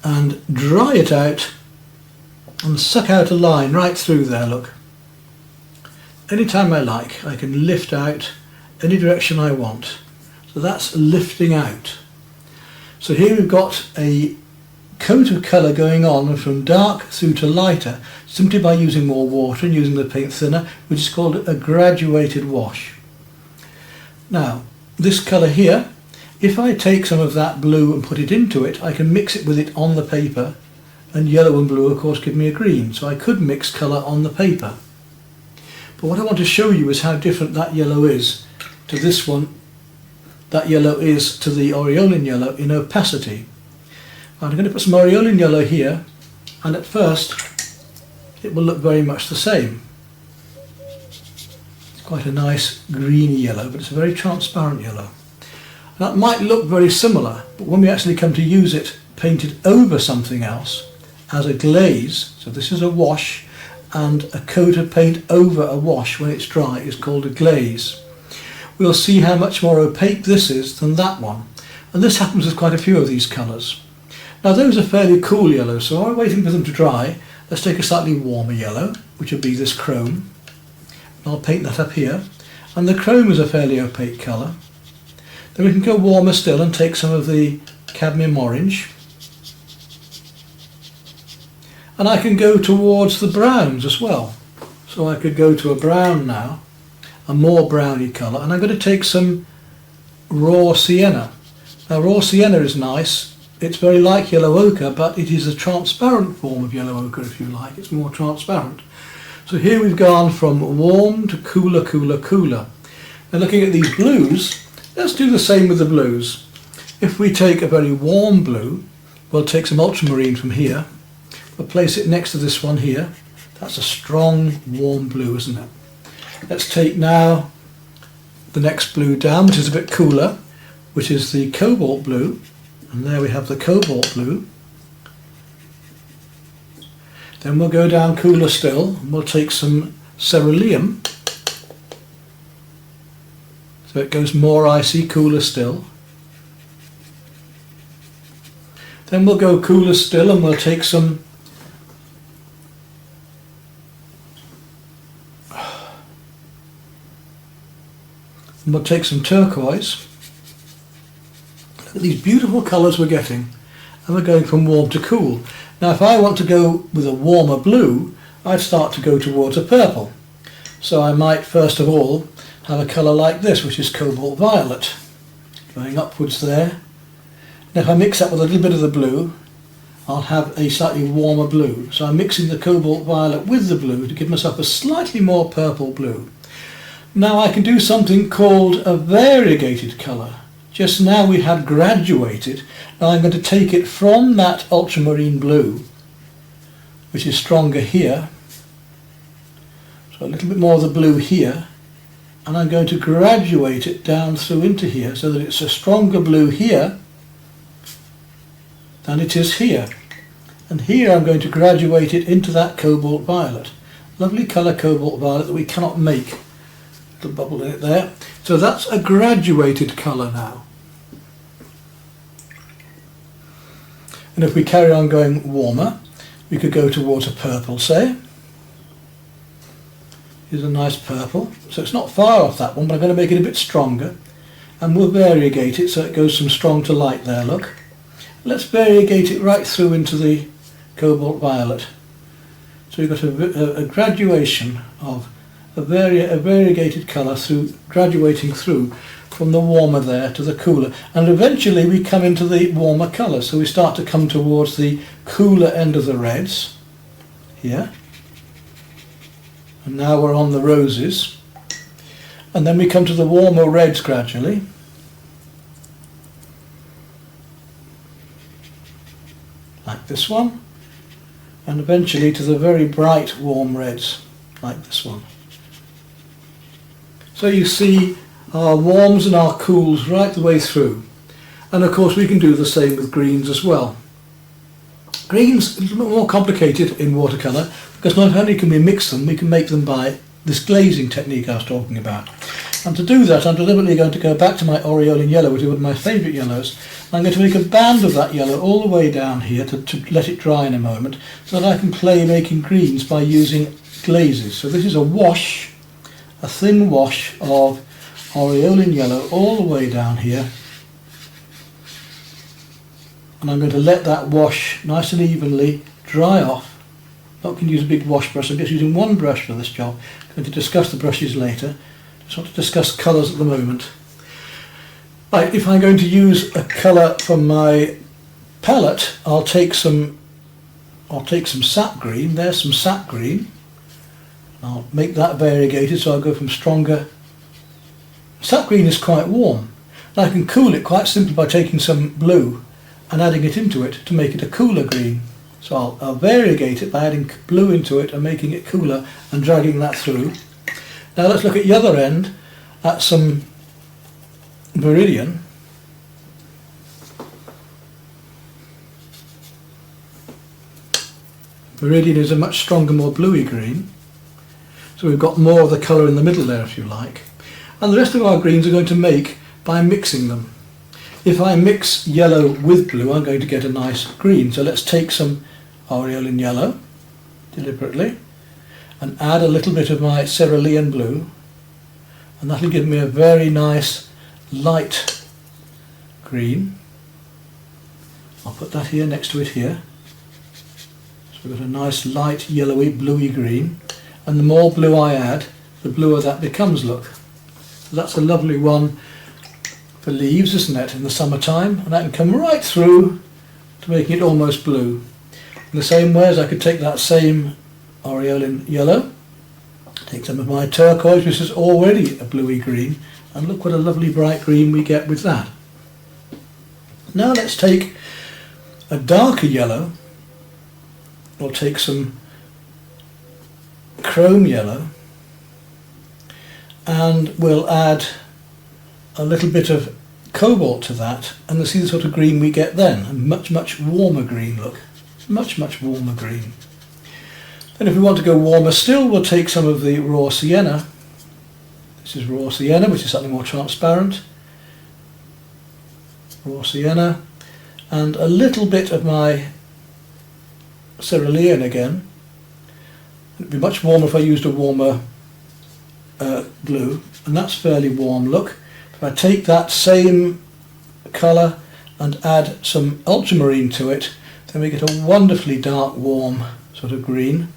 and dry it out and suck out a line right through there, look. anytime I like, I can lift out any direction I want. So that's lifting out. So here we've got a coat of colour going on from dark through to lighter simply by using more water and using the paint thinner, which is called a graduated wash. Now this colour here, if I take some of that blue and put it into it, I can mix it with it on the paper, and yellow and blue of course give me a green, so I could mix colour on the paper. But what I want to show you is how different that yellow is to this one. That yellow is to the aureolin yellow in opacity. I'm going to put some aureolin yellow here, and at first it will look very much the same. It's quite a nice greeny yellow, but it's a very transparent yellow. That might look very similar, but when we actually come to use it painted over something else as a glaze, so this is a wash, and a coat of paint over a wash when it's dry is called a glaze. We'll see how much more opaque this is than that one, and this happens with quite a few of these colours. Now those are fairly cool yellows, so while we're waiting for them to dry, let's take a slightly warmer yellow, which would be this chrome. I'll paint that up here, and the chrome is a fairly opaque colour. Then we can go warmer still and take some of the cadmium orange. And I can go towards the browns as well. So I could go to a brown now, a more browny colour, and I'm going to take some raw sienna. Now raw sienna is nice. It's very like yellow ochre, but it is a transparent form of yellow ochre if you like. It's more transparent. So here we've gone from warm to cooler, cooler, cooler. Now looking at these blues, let's do the same with the blues. If we take a very warm blue, we'll take some ultramarine from here. We'll place it next to this one here. That's a strong warm blue, isn't it? Let's take now the next blue down, which is a bit cooler, which is the cobalt blue. And there we have the cobalt blue. Then we'll go down cooler still, and we'll take some ceruleum. So it goes more icy, cooler still. Then we'll go cooler still and we'll take some turquoise. Look at these beautiful colours we're getting, and we're going from warm to cool. Now if I want to go with a warmer blue, I'd start to go towards a purple. So I might first of all have a colour like this, which is cobalt violet, going upwards there. And if I mix that with a little bit of the blue, I'll have a slightly warmer blue. So I'm mixing the cobalt violet with the blue to give myself a slightly more purple blue. Now I can do something called a variegated colour. Just now we had graduated. Now I'm going to take it from that ultramarine blue, which is stronger here, so a little bit more of the blue here, and I'm going to graduate it down through into here so that it's a stronger blue here than it is here. And here I'm going to graduate it into that cobalt violet. Lovely colour cobalt violet that we cannot make. The bubble in it there. So that's a graduated colour now. And if we carry on going warmer, we could go towards a purple, say. Here's a nice purple. So it's not far off that one, but I'm going to make it a bit stronger. And we'll variegate it so it goes from strong to light there, look. Let's variegate it right through into the cobalt violet. So we've got a graduation of a variegated colour through graduating through from the warmer there to the cooler, and eventually we come into the warmer colour, so we start to come towards the cooler end of the reds here, and now we're on the roses, and then we come to the warmer reds gradually, like this one, and eventually to the very bright warm reds like this one. So you see our warms and our cools right the way through. And of course we can do the same with greens as well. Greens are a little bit more complicated in watercolour because not only can we mix them, we can make them by this glazing technique I was talking about. And to do that I'm deliberately going to go back to my aureolin yellow, which is one of my favourite yellows. I'm going to make a band of that yellow all the way down here to let it dry in a moment so that I can play making greens by using glazes. So this is a wash, a thin wash of aureolin yellow all the way down here, and I'm going to let that wash nice and evenly dry off. Not going to use a big wash brush, I'm just using one brush for this job. I'm going to discuss the brushes later. Just want to discuss colours at the moment. Right, if I'm going to use a colour from my palette, I'll take some sap green. There's some sap green. I'll make that variegated, so I'll go from stronger. Sap green is quite warm. And I can cool it quite simply by taking some blue and adding it into it to make it a cooler green. So I'll variegate it by adding blue into it and making it cooler and dragging that through. Now let's look at the other end at some Viridian. Viridian is a much stronger, more bluey green. So we've got more of the colour in the middle there, if you like. And the rest of our greens are going to make by mixing them. If I mix yellow with blue, I'm going to get a nice green. So let's take some aureolin yellow, deliberately, and add a little bit of my cerulean blue, and that'll give me a very nice light green. I'll put that here next to it here. So we've got a nice light yellowy bluey green, and the more blue I add, the bluer that becomes, look. So that's a lovely one for leaves, isn't it, in the summertime, and that can come right through to making it almost blue. In the same way as I could take that same aureolin yellow, take some of my turquoise, which is already a bluey green, and look what a lovely bright green we get with that. Now let's take a darker yellow. We'll take some chrome yellow, and we'll add a little bit of cobalt to that, and you'll see the sort of green we get then. A much, much warmer green, look. Much, much warmer green. Then if we want to go warmer still, we'll take some of the raw sienna. This is raw sienna, which is slightly more transparent. Raw sienna, and a little bit of my cerulean again. It'd be much warmer if I used a warmer blue, and that's fairly warm, look. If I take that same colour and add some ultramarine to it, then we get a wonderfully dark, warm sort of green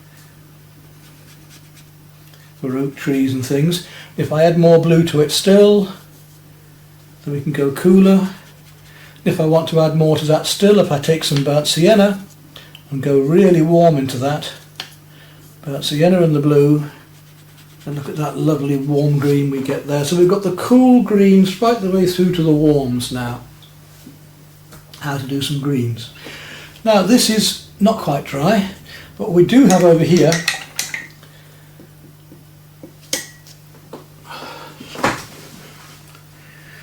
for oak trees and things. If I add more blue to it still, then we can go cooler. If I want to add more to that still, if I take some burnt sienna and go really warm into that, burnt sienna and the blue, and look at that lovely warm green we get there. So we've got the cool greens right the way through to the warms now. How to do some greens. Now this is not quite dry, but what we do have over here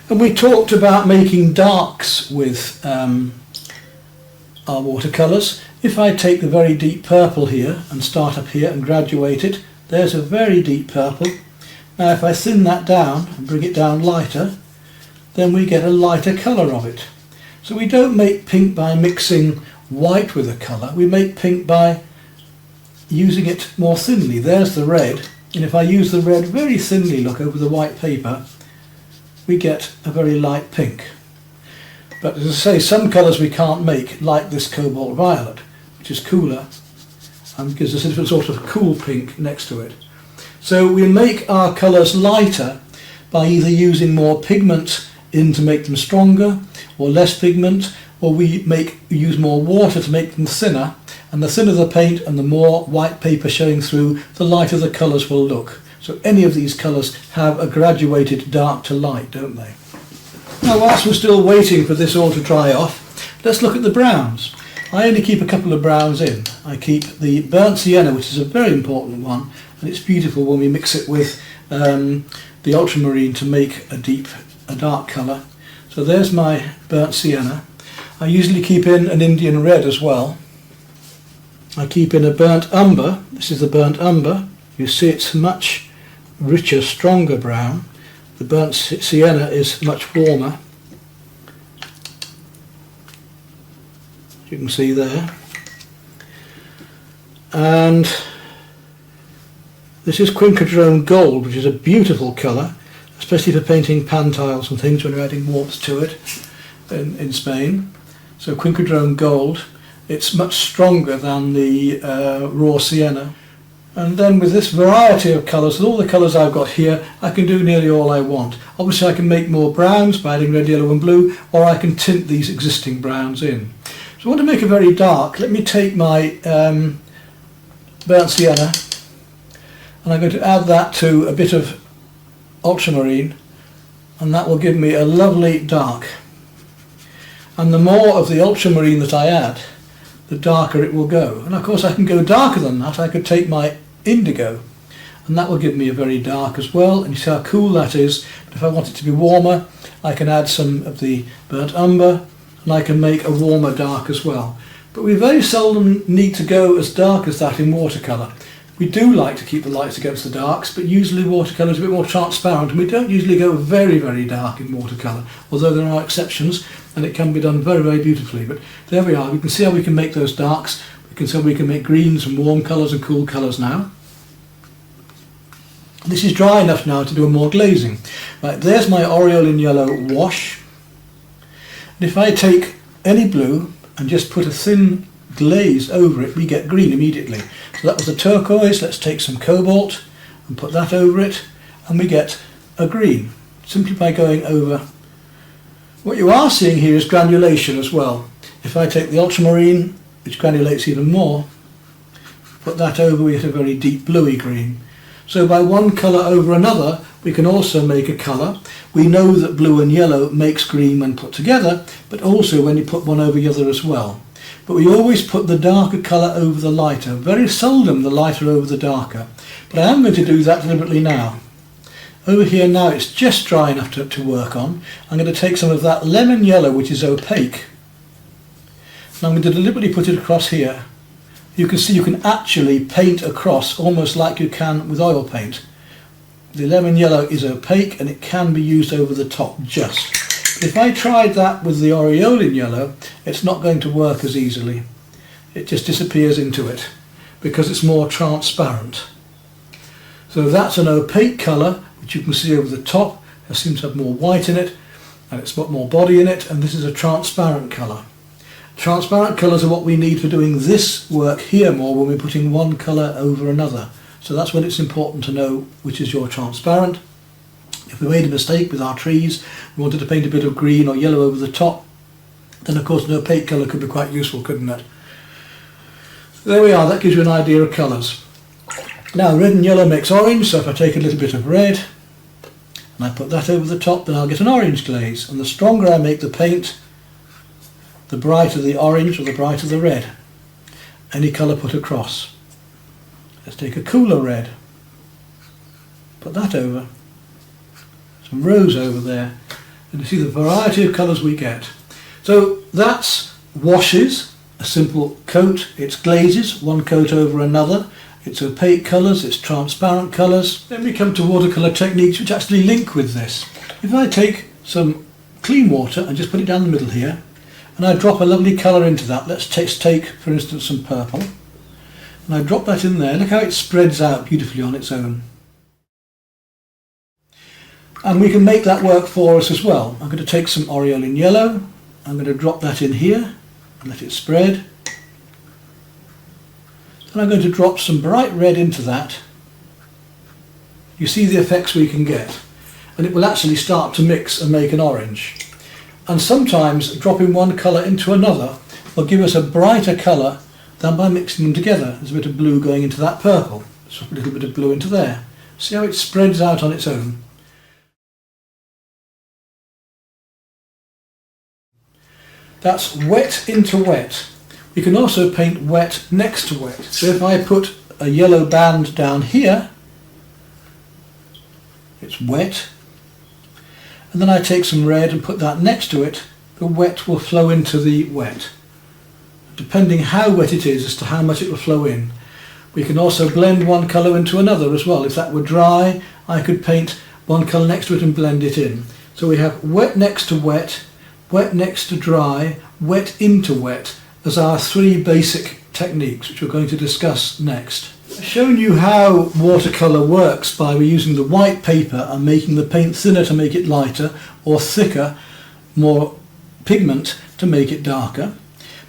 and we talked about making darks with our watercolours. If I take the very deep purple here and start up here and graduate it, there's a very deep purple. Now if I thin that down and bring it down lighter, then we get a lighter colour of it. So we don't make pink by mixing white with a colour, we make pink by using it more thinly. There's the red, and if I use the red very thinly, look, over the white paper, we get a very light pink. But as I say, some colours we can't make, like this cobalt violet, which is cooler and gives us a different sort of cool pink next to it. So we make our colours lighter by either using more pigment in to make them stronger, or less pigment, or we use more water to make them thinner, and the thinner the paint and the more white paper showing through, the lighter the colours will look. So any of these colours have a graduated dark to light, don't they? Now whilst we're still waiting for this all to dry off, let's look at the browns. I only keep a couple of browns in. I keep the burnt sienna, which is a very important one, and it's beautiful when we mix it with the ultramarine to make a dark colour. So there's my burnt sienna. I usually keep in an Indian red as well. I keep in a burnt umber. This is the burnt umber. You see it's much richer, stronger brown. The burnt sienna is much warmer. You can see there. And This is Quincadrone Gold, which is a beautiful colour, especially for painting pan tiles and things when you're adding warmth to it in Spain. So Quincadrone Gold, it's much stronger than the raw sienna. And then with this variety of colours, with all the colours I've got here, I can do nearly all I want. Obviously I can make more browns by adding red, yellow and blue, or I can tint these existing browns in. So I want to make it very dark. Let me take my burnt sienna, and I'm going to add that to a bit of ultramarine, and that will give me a lovely dark. And the more of the ultramarine that I add, the darker it will go. And of course I can go darker than that. I could take my indigo, and that will give me a very dark as well, and you see how cool that is. But if I want it to be warmer, I can add some of the burnt umber, and I can make a warmer dark as well. But we very seldom need to go as dark as that in watercolour. We do like to keep the lights against the darks, but usually watercolour is a bit more transparent, and we don't usually go very, very dark in watercolour, although there are exceptions, and it can be done very, very beautifully. But there we are. We can see how we can make those darks. We can see how we can make greens and warm colours and cool colours now. This is dry enough now to do a more glazing. Right, there's my Aureolin yellow wash. And if I take any blue and just put a thin glaze over it, we get green immediately. So that was the turquoise. Let's take some cobalt and put that over it, and we get a green simply by going over. What you are seeing here is granulation as well. If I take the ultramarine, which granulates even more, put that over, we get a very deep bluey green. So by one colour over another, we can also make a colour. We know that blue and yellow makes green when put together, but also when you put one over the other as well. But we always put the darker colour over the lighter, very seldom the lighter over the darker. But I am going to do that deliberately now. Over here now it's just dry enough to work on. I'm going to take some of that lemon yellow, which is opaque, and I'm going to deliberately put it across here. You can see you can actually paint across almost like you can with oil paint. The lemon yellow is opaque and it can be used over the top just. But if I tried that with the Aureolin yellow, it's not going to work as easily. It just disappears into it because it's more transparent. So that's an opaque colour which you can see over the top. It seems to have more white in it and it's got more body in it, and this is a transparent colour. Transparent colours are what we need for doing this work here more when we're putting one colour over another. So that's when it's important to know which is your transparent. If we made a mistake with our trees, we wanted to paint a bit of green or yellow over the top, then of course an opaque colour could be quite useful, couldn't it? There we are, that gives you an idea of colours. Now red and yellow makes orange, so if I take a little bit of red and I put that over the top, then I'll get an orange glaze. And the stronger I make the paint, the brighter the orange or the brighter the red. Any colour put across. Let's take a cooler red, put that over, some rose over there, and you see the variety of colours we get. So that's washes, a simple coat, it's glazes, one coat over another, it's opaque colours, it's transparent colours. Then we come to watercolour techniques which actually link with this. If I take some clean water and just put it down the middle here, and I drop a lovely colour into that. Let's take for instance some purple, and I drop that in there. Look how it spreads out beautifully on its own. And we can make that work for us as well. I'm going to take some Aureolin yellow, I'm going to drop that in here and let it spread. And I'm going to drop some bright red into that. You see the effects we can get, and it will actually start to mix and make an orange. And sometimes dropping one colour into another will give us a brighter colour than by mixing them together. There's a bit of blue going into that purple, so a little bit of blue into there. See how it spreads out on its own. That's wet into wet. We can also paint wet next to wet. So if I put a yellow band down here, it's wet, and then I take some red and put that next to it, the wet will flow into the wet. Depending how wet it is as to how much it will flow in. We can also blend one colour into another as well. If that were dry, I could paint one colour next to it and blend it in. So we have wet next to wet next to dry, wet into wet as our three basic techniques which we're going to discuss next. I've shown you how watercolour works by using the white paper and making the paint thinner to make it lighter, or thicker, more pigment to make it darker.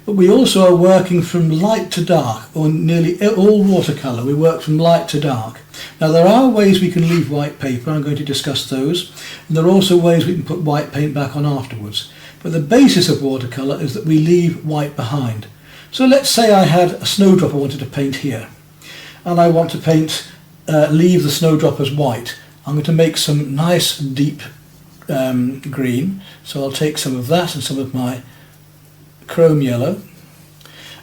But we also are working from light to dark, or nearly all watercolour we work from light to dark. Now there are ways we can leave white paper, I'm going to discuss those, and there are also ways we can put white paint back on afterwards. But the basis of watercolour is that we leave white behind. So let's say I had a snowdrop I wanted to paint here, and I want to leave the snowdrop as white. I'm going to make some nice deep green, so I'll take some of that and some of my chrome yellow,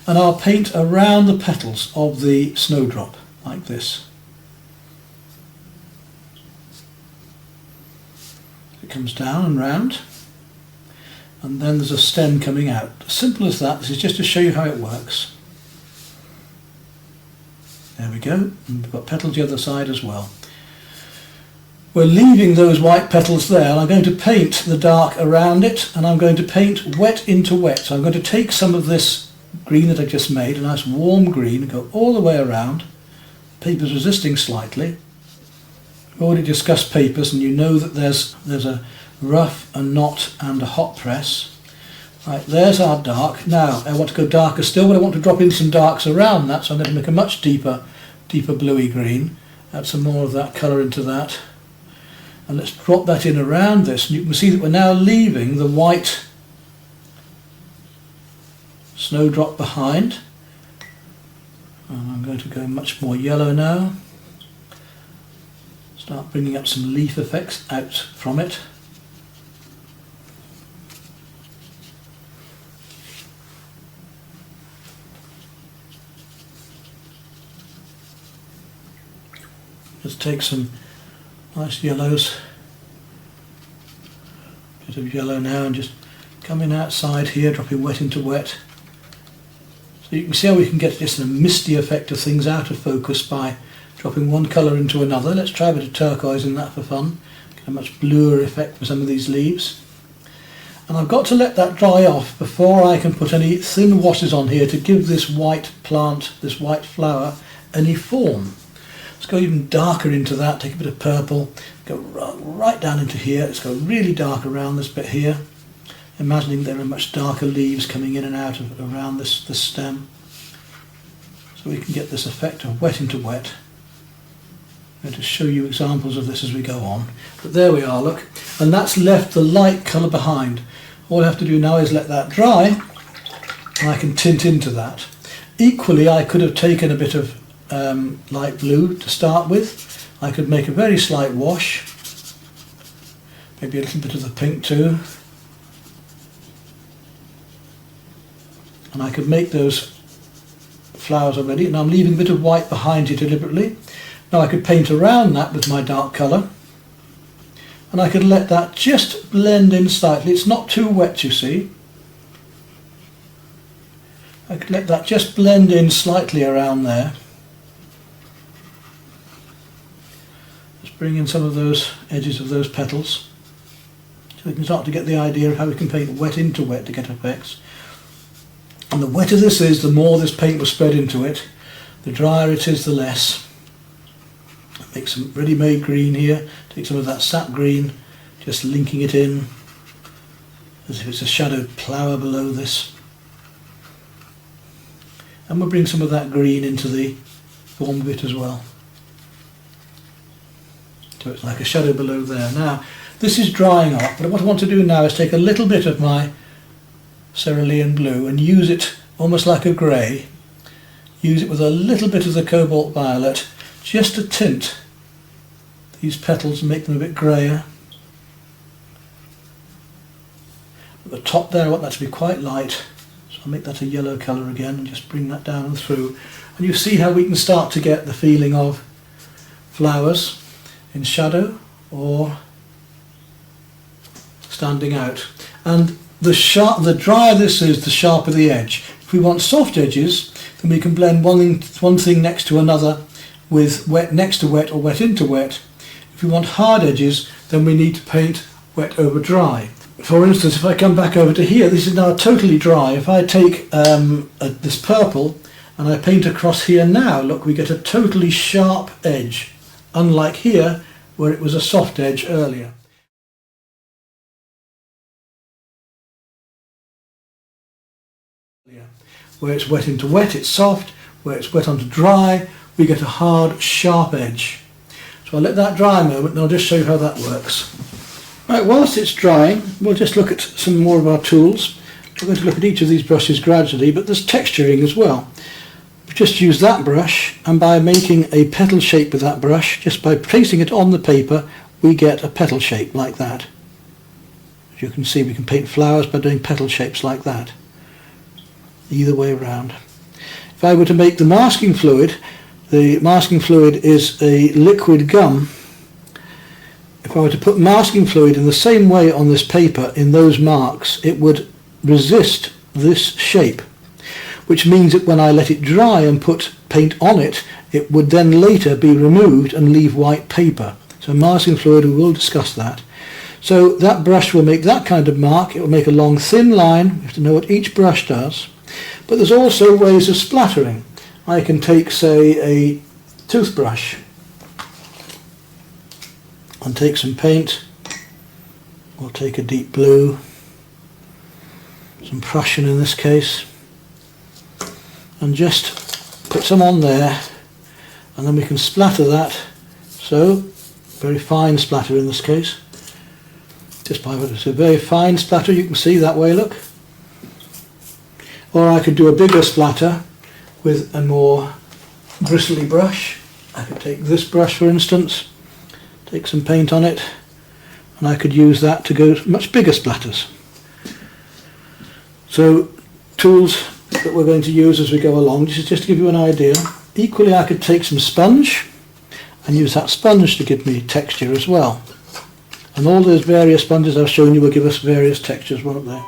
and I'll paint around the petals of the snowdrop like this. It comes down and round, and then there's a stem coming out. As simple as that. This is just to show you how it works. There we go, and we've got petals the other side as well. We're leaving those white petals there, and I'm going to paint the dark around it, and I'm going to paint wet into wet. So I'm going to take some of this green that I just made, a nice warm green, and go all the way around. Paper's resisting slightly. We've already discussed papers, and you know that there's a rough, a knot and a hot press. Right, there's our dark. Now I want to go darker still, but I want to drop in some darks around that, so I'm going to make a much deeper bluey green. Add some more of that colour into that. And let's drop that in around this, and you can see that we're now leaving the white snowdrop behind. And I'm going to go much more yellow now. Start bringing up some leaf effects out from it. Just take some nice yellows, bit of yellow now, and just coming outside here, dropping wet into wet. So you can see how we can get just a misty effect of things out of focus by dropping one colour into another. Let's try a bit of turquoise in that for fun. Get a much bluer effect from some of these leaves. And I've got to let that dry off before I can put any thin washes on here to give this white plant, this white flower, any form. Let's go even darker into that, take a bit of purple, go right down into here. Let's go really dark around this bit here, imagining there are much darker leaves coming in and out of around this stem. So we can get this effect of wet into wet. I'm going to show you examples of this as we go on. But there we are, look, and that's left the light colour behind. All I have to do now is let that dry, and I can tint into that. Equally, I could have taken a bit of light blue to start with. I could make a very slight wash, maybe a little bit of the pink too, and I could make those flowers already, and I'm leaving a bit of white behind here deliberately. Now I could paint around that with my dark colour, and I could let that just blend in slightly. It's not too wet, you see. I could let that just blend in slightly around there. Bring in some of those edges of those petals, so we can start to get the idea of how we can paint wet into wet to get effects. And the wetter this is, the more this paint will spread into it. The drier it is, the less. Make some ready-made green here, take some of that sap green, just linking it in as if it's a shadowed flower below this. And we'll bring some of that green into the form bit as well. So it's like a shadow below there. Now, this is drying off, but what I want to do now is take a little bit of my cerulean blue and use it almost like a grey. Use it with a little bit of the cobalt violet, just to tint these petals and make them a bit greyer. At the top there, I want that to be quite light, so I'll make that a yellow colour again and just bring that down and through. And you see how we can start to get the feeling of flowers in shadow or standing out. And the drier this is, the sharper the edge. If we want soft edges, then we can blend one thing next to another with wet next to wet or wet into wet. If we want hard edges, then we need to paint wet over dry. For instance, if I come back over to here, this is now totally dry. If I take this purple and I paint across here now, look, we get a totally sharp edge, unlike here where it was a soft edge earlier. Where it's wet into wet, it's soft. Where it's wet onto dry, we get a hard, sharp edge. So I'll let that dry a moment and I'll just show you how that works. Right, whilst it's drying, we'll just look at some more of our tools. We're going to look at each of these brushes gradually, but there's texturing as well. We just use that brush, and by making a petal shape with that brush, just by placing it on the paper, we get a petal shape like that. As you can see, we can paint flowers by doing petal shapes like that. Either way around. If I were to make the masking fluid is a liquid gum. If I were to put masking fluid in the same way on this paper in those marks, it would resist this shape, which means that when I let it dry and put paint on it, it would then later be removed and leave white paper. So masking fluid, we will discuss that. So that brush will make that kind of mark. It will make a long thin line. You have to know what each brush does. But there's also ways of splattering. I can take, say, a toothbrush and take some paint. We'll take a deep blue, some Prussian in this case, and just put some on there, and then we can splatter that. So, very fine splatter in this case. Just by it's a very fine splatter, you can see that way, look. Or I could do a bigger splatter with a more bristly brush. I could take this brush, for instance, take some paint on it, and I could use that to go much bigger splatters. So, tools that we're going to use as we go along, this is just to give you an idea. Equally, I could take some sponge and use that sponge to give me texture as well. And all those various sponges I've shown you will give us various textures, won't they?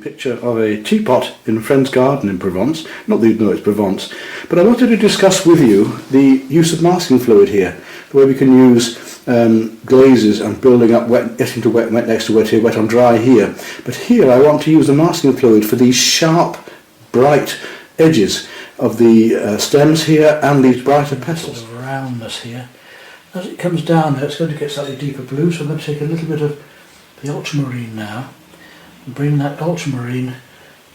picture of a teapot in a friend's garden in Provence. Not that you know it's Provence, but I wanted to discuss with you the use of masking fluid here, the way we can use glazes and building up wet, getting to wet next to wet here, wet on dry here. But here I want to use the masking fluid for these sharp, bright edges of the stems here and these brighter petals. Sort of roundness here. As it comes down there, it's going to get slightly deeper blue, so I'm going to take a little bit of the ultramarine now and bring that ultramarine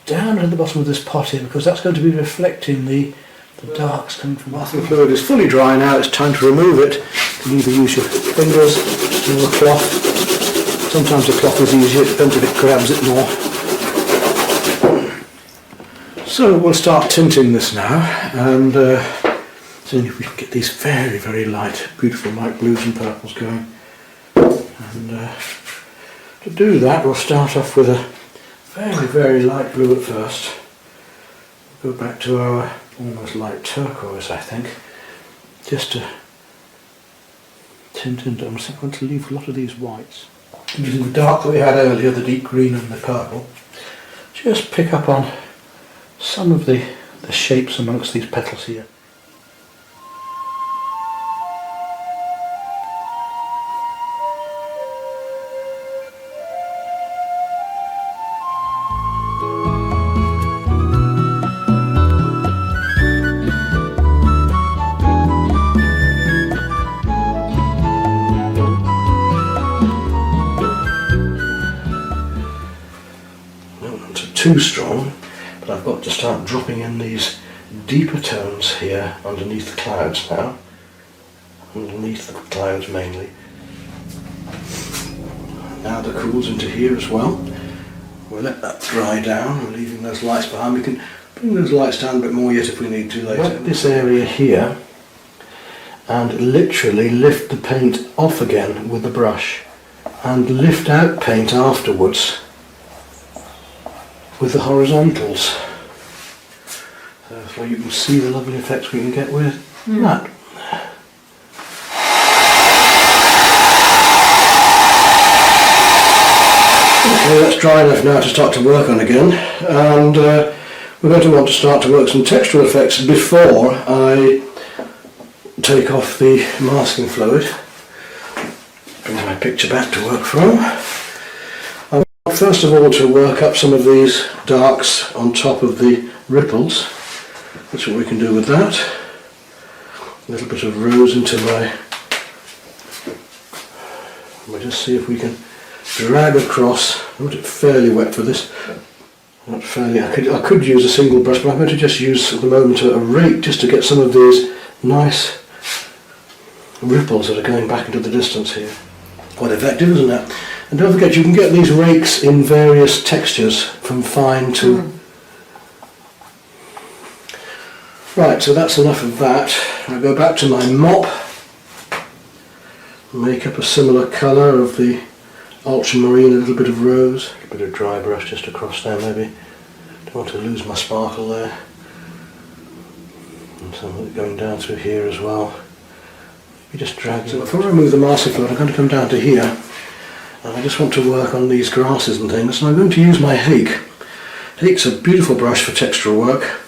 down to the bottom of this pot here, because that's going to be reflecting the darks coming from the masking fluid. Is fully dry now. It's time to remove it. You can either use your fingers or a cloth. Sometimes a cloth is easier, it depends if it grabs it more. So we'll start tinting this now, and see if we can get these very, very light, beautiful light blues and purples going. And to do that, we'll start off with a very, very light blue at first. Go back to our almost light turquoise, I think, just to tint into them. So I'm going to leave a lot of these whites. Using the dark that we had earlier, the deep green and the purple, just pick up on some of the shapes amongst these petals here. Too strong, but I've got to start dropping in these deeper tones here underneath the clouds now, underneath the clouds mainly. Now the cools into here as well. We'll let that dry down, we're leaving those lights behind. We can bring those lights down a bit more yet if we need to later. Wet this area here and literally lift the paint off again with the brush and lift out paint afterwards with the horizontals, so you can see the lovely effects we can get with that. Okay, that's dry enough now to start to work on again, and we're going to want to start to work some textural effects before I take off the masking fluid. Bring my picture back to work from. First of all, to work up some of these darks on top of the ripples. That's what we can do with that. A little bit of rose into my... We'll just see if we can drag across. I want it fairly wet for this. Not fairly. I could use a single brush, but I'm going to just use at the moment a rake just to get some of these nice ripples that are going back into the distance here. Quite effective, isn't it? And don't forget, you can get these rakes in various textures, from fine to... Right, so that's enough of that. I'll go back to my mop, make up a similar colour of the ultramarine, a little bit of rose, a bit of dry brush just across there maybe. Don't want to lose my sparkle there. And some of it going down through here as well. You just drag it. Before I remove the masking fluid, I'm going to come down to here. And I just want to work on these grasses and things, and I'm going to use my hake. Hake's a beautiful brush for textural work.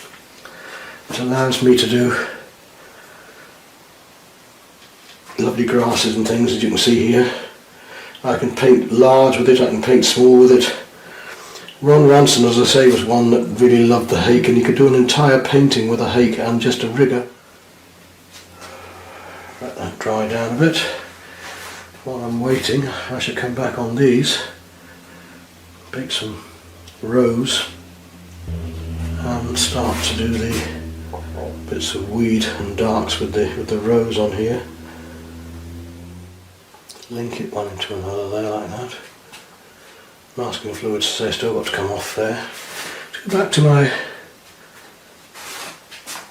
It allows me to do lovely grasses and things, as you can see here. I can paint large with it, I can paint small with it. Ron Ranson, as I say, was one that really loved the hake, and he could do an entire painting with a hake and just a rigger. Let that dry down a bit. While I'm waiting, I should come back on these, bake some rose, and start to do the bits of weed and darks with the rose on here. Link it one into another there like that. Masking fluid, say, still got to come off there. To go back to my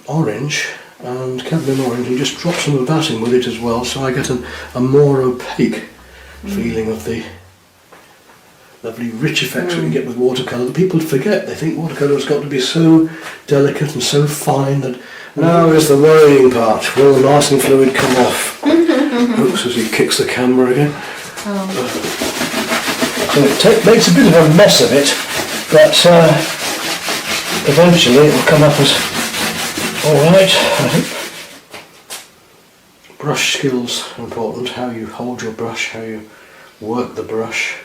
orange and Cadmium orange, and just drop some of that in with it as well, so I get a more opaque feeling of the lovely rich effects we can get with watercolour that people forget. They think watercolour has got to be so delicate and so fine that... Now is the worrying part. Will the masking fluid come off? Oops, as he kicks the camera again. So it makes a bit of a mess of it, but eventually it will come up as alright, I think. Brush skills are important, how you hold your brush, how you work the brush.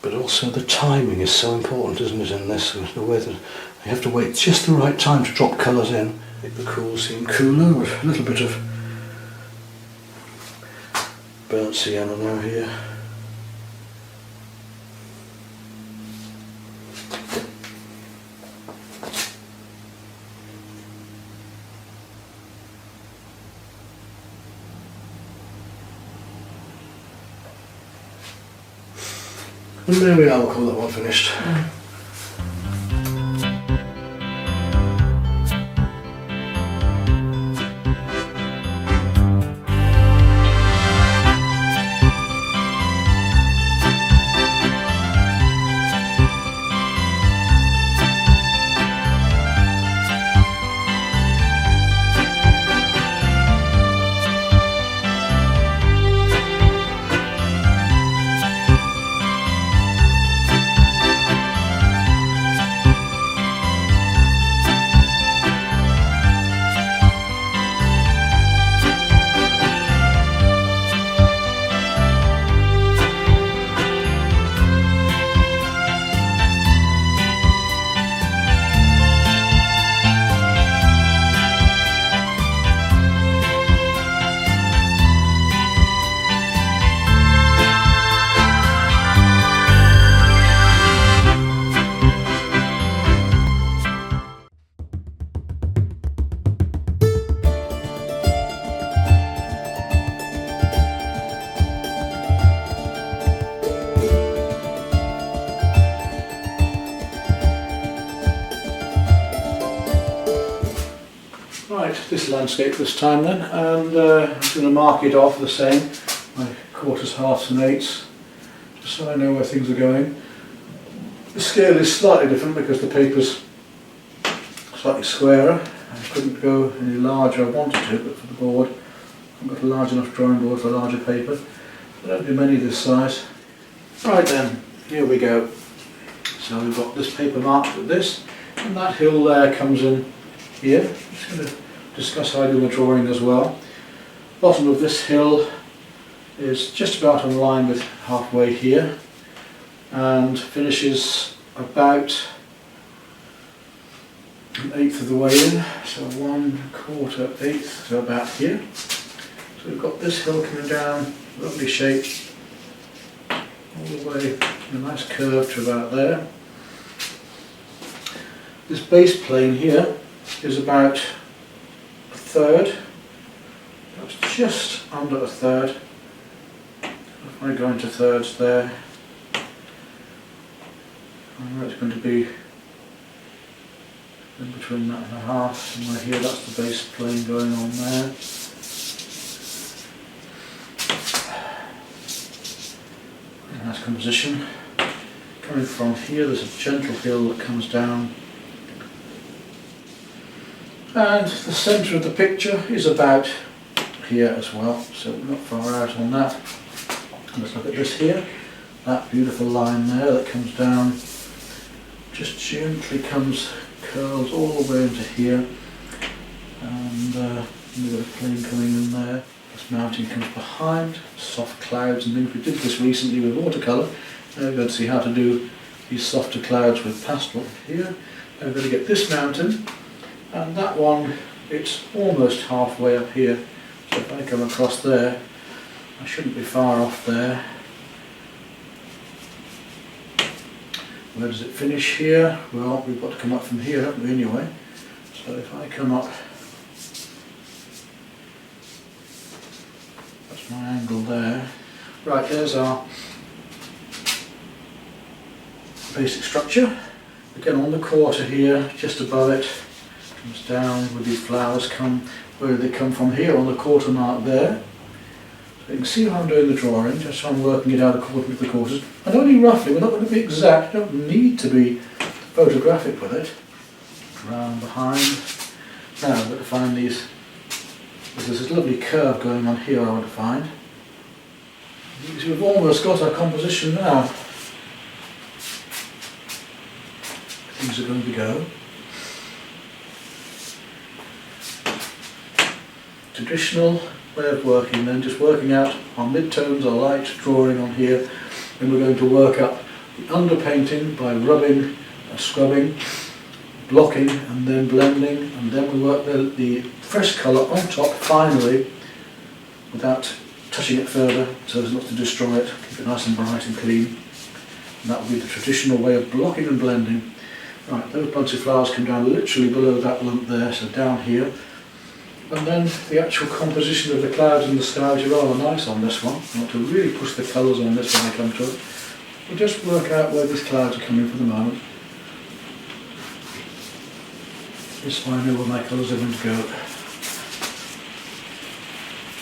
But also the timing is so important, isn't it, in this? The way that you have to wait just the right time to drop colours in. Make the cool seem cooler with a little bit of burnt sienna now here. And there we are, we'll call that one finished. Right, this landscape this time then, and I'm going to mark it off the same, my quarters, halves and eighths, just so I know where things are going. The scale is slightly different because the paper's slightly squarer. I couldn't go any larger, I wanted to, but for the board, I've got a large enough drawing board for a larger paper. I don't do many this size. Right then, here we go. So we've got this paper marked with this, and that hill there comes in here. I'm just going to discuss how I do the drawing as well. Bottom of this hill is just about on line with halfway here and finishes about an eighth of the way in, so 1/4 eighth, so about here. So we've got this hill coming down, lovely shape, all the way in a nice curve to about there. This base plane here is about a third, that's just under a third. If I go into thirds there, it's going to be in between that and a half, somewhere here. That's the base plane going on there. Nice composition. Coming from here, there's a gentle hill that comes down. And the centre of the picture is about here as well, so we're not far out on that. Let's look at this here. That beautiful line there that comes down, just gently curls all the way into here. And we've got a plane coming in there. This mountain comes behind, soft clouds and things. We did this recently with watercolour. Now we're going to see how to do these softer clouds with pastel here. Now we're going to get this mountain. And that one, it's almost halfway up here, so if I come across there, I shouldn't be far off there. Where does it finish here? Well, we've got to come up from here, haven't we, anyway? So if I come up, that's my angle there. Right, there's our basic structure. Again, on the quarter here, just above it, comes down where these flowers come. Where do they come from? Here on the quarter mark there. So you can see how I'm doing the drawing, just so I'm working it out according to the quarters. And only roughly, we're not going to be exact, you don't need to be photographic with it. Round behind. Now I've got to find these. There's this lovely curve going on here I want to find. You can see we've almost got our composition now. these are going to go. Traditional way of working then, just working out our midtones, our light, drawing on here, and we're going to work up the underpainting by rubbing and scrubbing, blocking and then blending, and then we work the fresh colour on top finally without touching it further so as not to destroy it, keep it nice and bright and clean. And that will be the traditional way of blocking and blending. Right, those bunch of flowers come down literally below that lump there, so down here. And then the actual composition of the clouds in the sky is rather nice on this one. I want to really push the colours on this when I come to it. We'll just work out where these clouds are coming for the moment. Just so I know where my colours are going to go.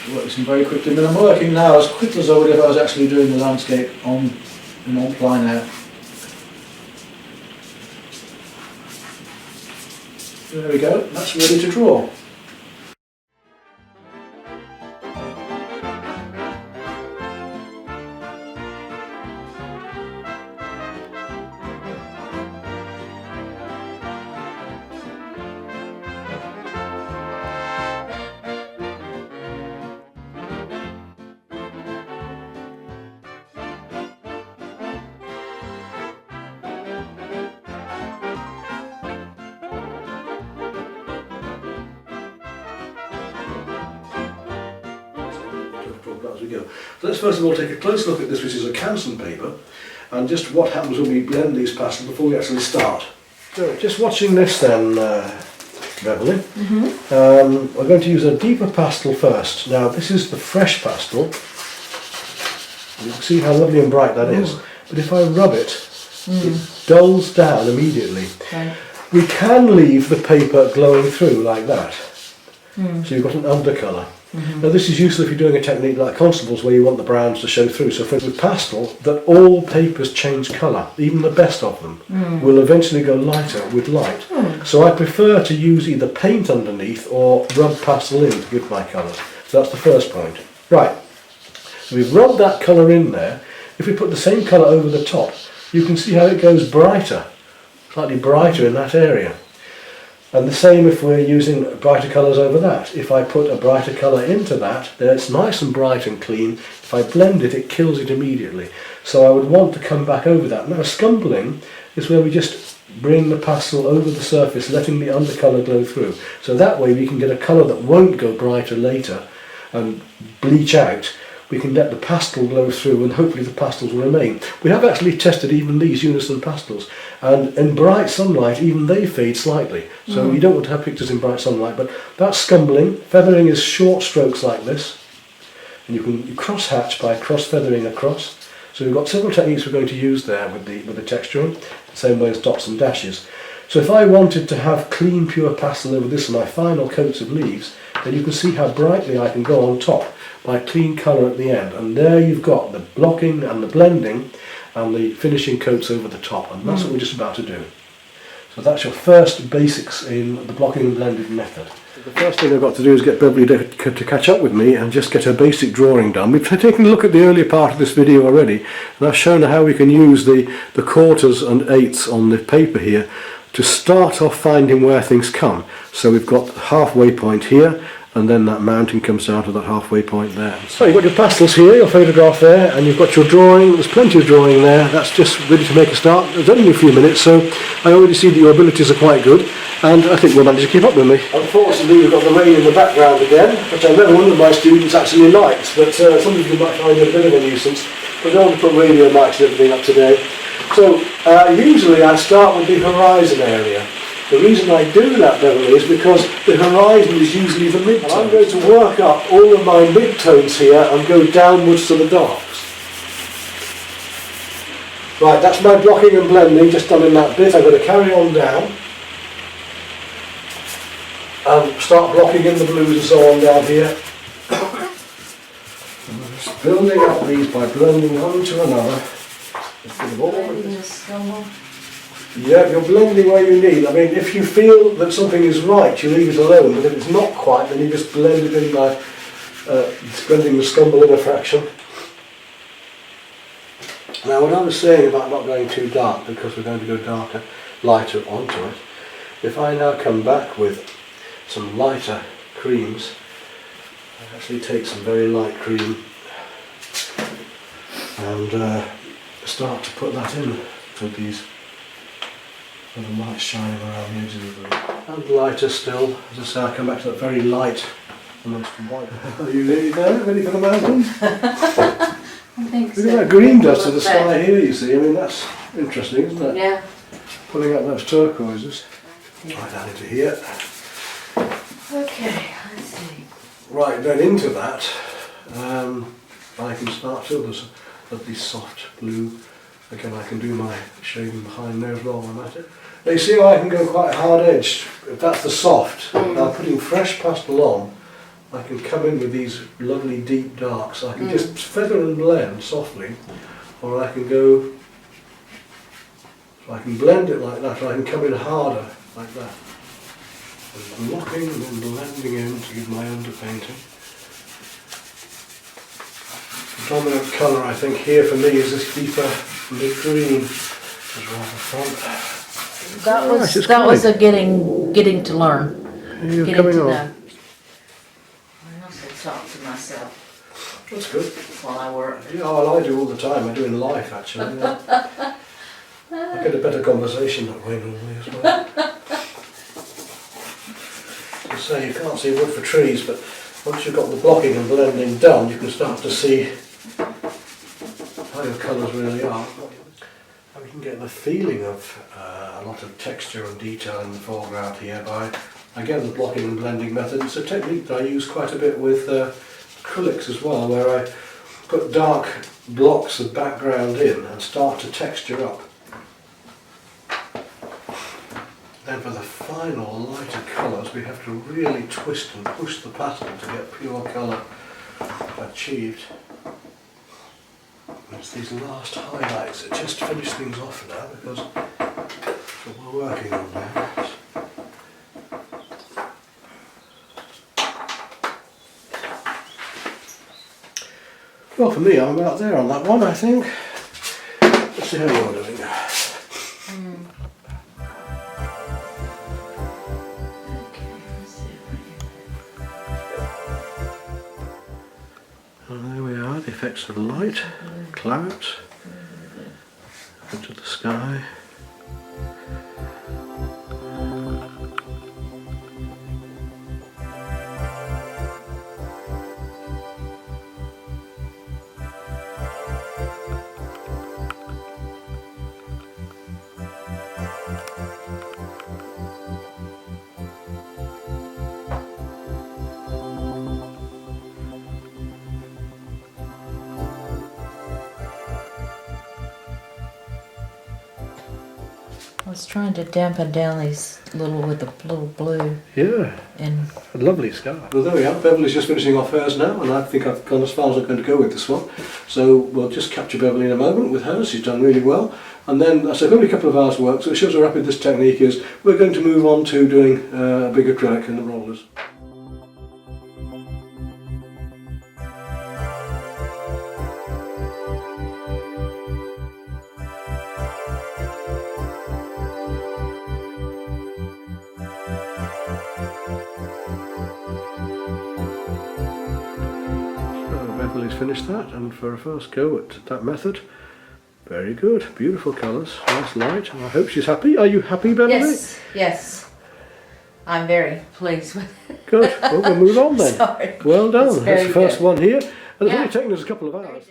I'll work this in very quickly. I mean, I'm working now as quickly as I would if I was actually doing the landscape on plein air. There we go, that's ready to draw. As we go. So let's first of all take a close look at this, which is a canson paper, and just what happens when we blend these pastels before we actually start. So just watching this then, Beverly, we're going to use a deeper pastel first. Now this is the fresh pastel. You can see how lovely and bright that is. But if I rub it, it dulls down immediately. Okay. We can leave the paper glowing through like that. So you've got an undercolour. Now this is useful if you're doing a technique like constables where you want the browns to show through. So for with pastel, that all papers change colour, even the best of them, will eventually go lighter with light. So I prefer to use either paint underneath or rub pastel in to give my colours. So that's the first point. Right, so we've rubbed that colour in there. If we put the same colour over the top, you can see how it goes brighter, slightly brighter in that area. And the same if we're using brighter colours over that. If I put a brighter colour into that, then it's nice and bright and clean. If I blend it, it kills it immediately. So I would want to come back over that. Now scumbling is where we just bring the pastel over the surface, letting the undercolour glow through. So that way we can get a colour that won't go brighter later and bleach out. We can let the pastel glow through and hopefully the pastels will remain. We have actually tested even these unison pastels, and in bright sunlight even they fade slightly. So you don't want to have pictures in bright sunlight, but that's scumbling. Feathering is short strokes like this, and you can cross hatch by cross feathering across. So we've got several techniques we're going to use there with the texturing, the same way as dots and dashes. So if I wanted to have clean pure pastel over this and my final coats of leaves, then you can see how brightly I can go on top by clean colour at the end, and there you've got the blocking and the blending and the finishing coats over the top, and that's what we're just about to do. So that's your first basics in the blocking and blending method. The first thing I've got to do is get Beverly to catch up with me and just get her basic drawing done. We've taken a look at the earlier part of this video already, and I've shown her how we can use the quarters and eighths on the paper here to start off finding where things come. So we've got the halfway point here, and then that mountain comes down to that halfway point there. So you've got your pastels here, your photograph there, and you've got your drawing. There's plenty of drawing there. That's just ready to make a start. It's only a few minutes, so I already see that your abilities are quite good, and I think you'll manage to keep up with me. Unfortunately, we've got the rain in the background again, which I know one of my students actually likes, but some of you might find it a bit of a nuisance. We don't want to put radio mics and everything up today. So usually I start with the horizon area. The reason I do that, Beverly, is because the horizon is usually the midtones. And I'm going to work up all of my midtones here and go downwards to the darks. Right, that's my blocking and blending just done in that bit. I'm going to carry on down and start blocking in the blues and so on down here. I'm just building up these by blending one to another. Yeah, you're blending where you need. I mean, if you feel that something is right, you leave it alone, but if it's not quite, then you just blend it in by blending the scumble in a fraction. Now, what I was saying about not going too dark, because we're going to go darker, lighter onto it. If I now come back with some lighter creams, I actually take some very light cream and start to put that in to these little lights shining around the edges of them. And lighter still, as I say, I come back to that very light, almost white. Are you nearly there? Ready for the mountains? I think so. Look at that green dust of the sky here, you see. I mean, that's interesting, isn't it? Yeah. Pulling up those turquoises. Right down into here. Okay, let's see. Right, then into that, I can start to, there's a lovely soft blue. Again, I can do my shading behind there as well when I'm at it. Now you see how I can go quite hard edged. If that's the soft, now putting fresh pastel on, I can come in with these lovely deep darks. I can just feather and blend softly, or I can go, so I can blend it like that, or I can come in harder like that. And blocking and then blending in to give my underpainting. The dominant colour I think here for me is this deeper mid green. Is rather fun. That was a getting to learn. You're Getting coming to on. know. I also talk to myself That's good. while I work. Yeah, well, I do all the time. I do in life actually. Yeah. I get a better conversation that way normally as well. As I say, you can't see wood for trees, but once you've got the blocking and blending done, you can start to see how your colours really are. And you can get the feeling of a lot of texture and detail in the foreground here by, again, the blocking and blending method. It's a technique that I use quite a bit with acrylics as well, where I put dark blocks of background in and start to texture up. Then for the final lighter colours we have to really twist and push the pastel to get pure colour achieved. It's these last highlights that just finish things off now, because that's what we're working on now. Well, for me, I'm about there on that one, I think. Let's see how you're doing. And there we are, the effects of light, clouds, into the sky. I was trying to dampen down these with the little blue Yeah, and a lovely sky. Well, there we are. Beverly's just finishing off hers now, and I think I've gone as far as I'm going to go with this one. So we'll just capture Beverly in a moment with hers. She's done really well. And then, as I've only a couple of hours work, so it shows how rapid this technique is. We're going to move on to doing a big acrylic in the rollers. Beverly's finished that, and for a first go at that method, very good, beautiful colours, nice light. I hope she's happy. Are you happy, Beverly? yes, I'm very pleased with it. Good. Well, we'll move on then. Sorry. Well done. It's That's very the first good. one here, and it's Yeah. only taken us a couple of hours.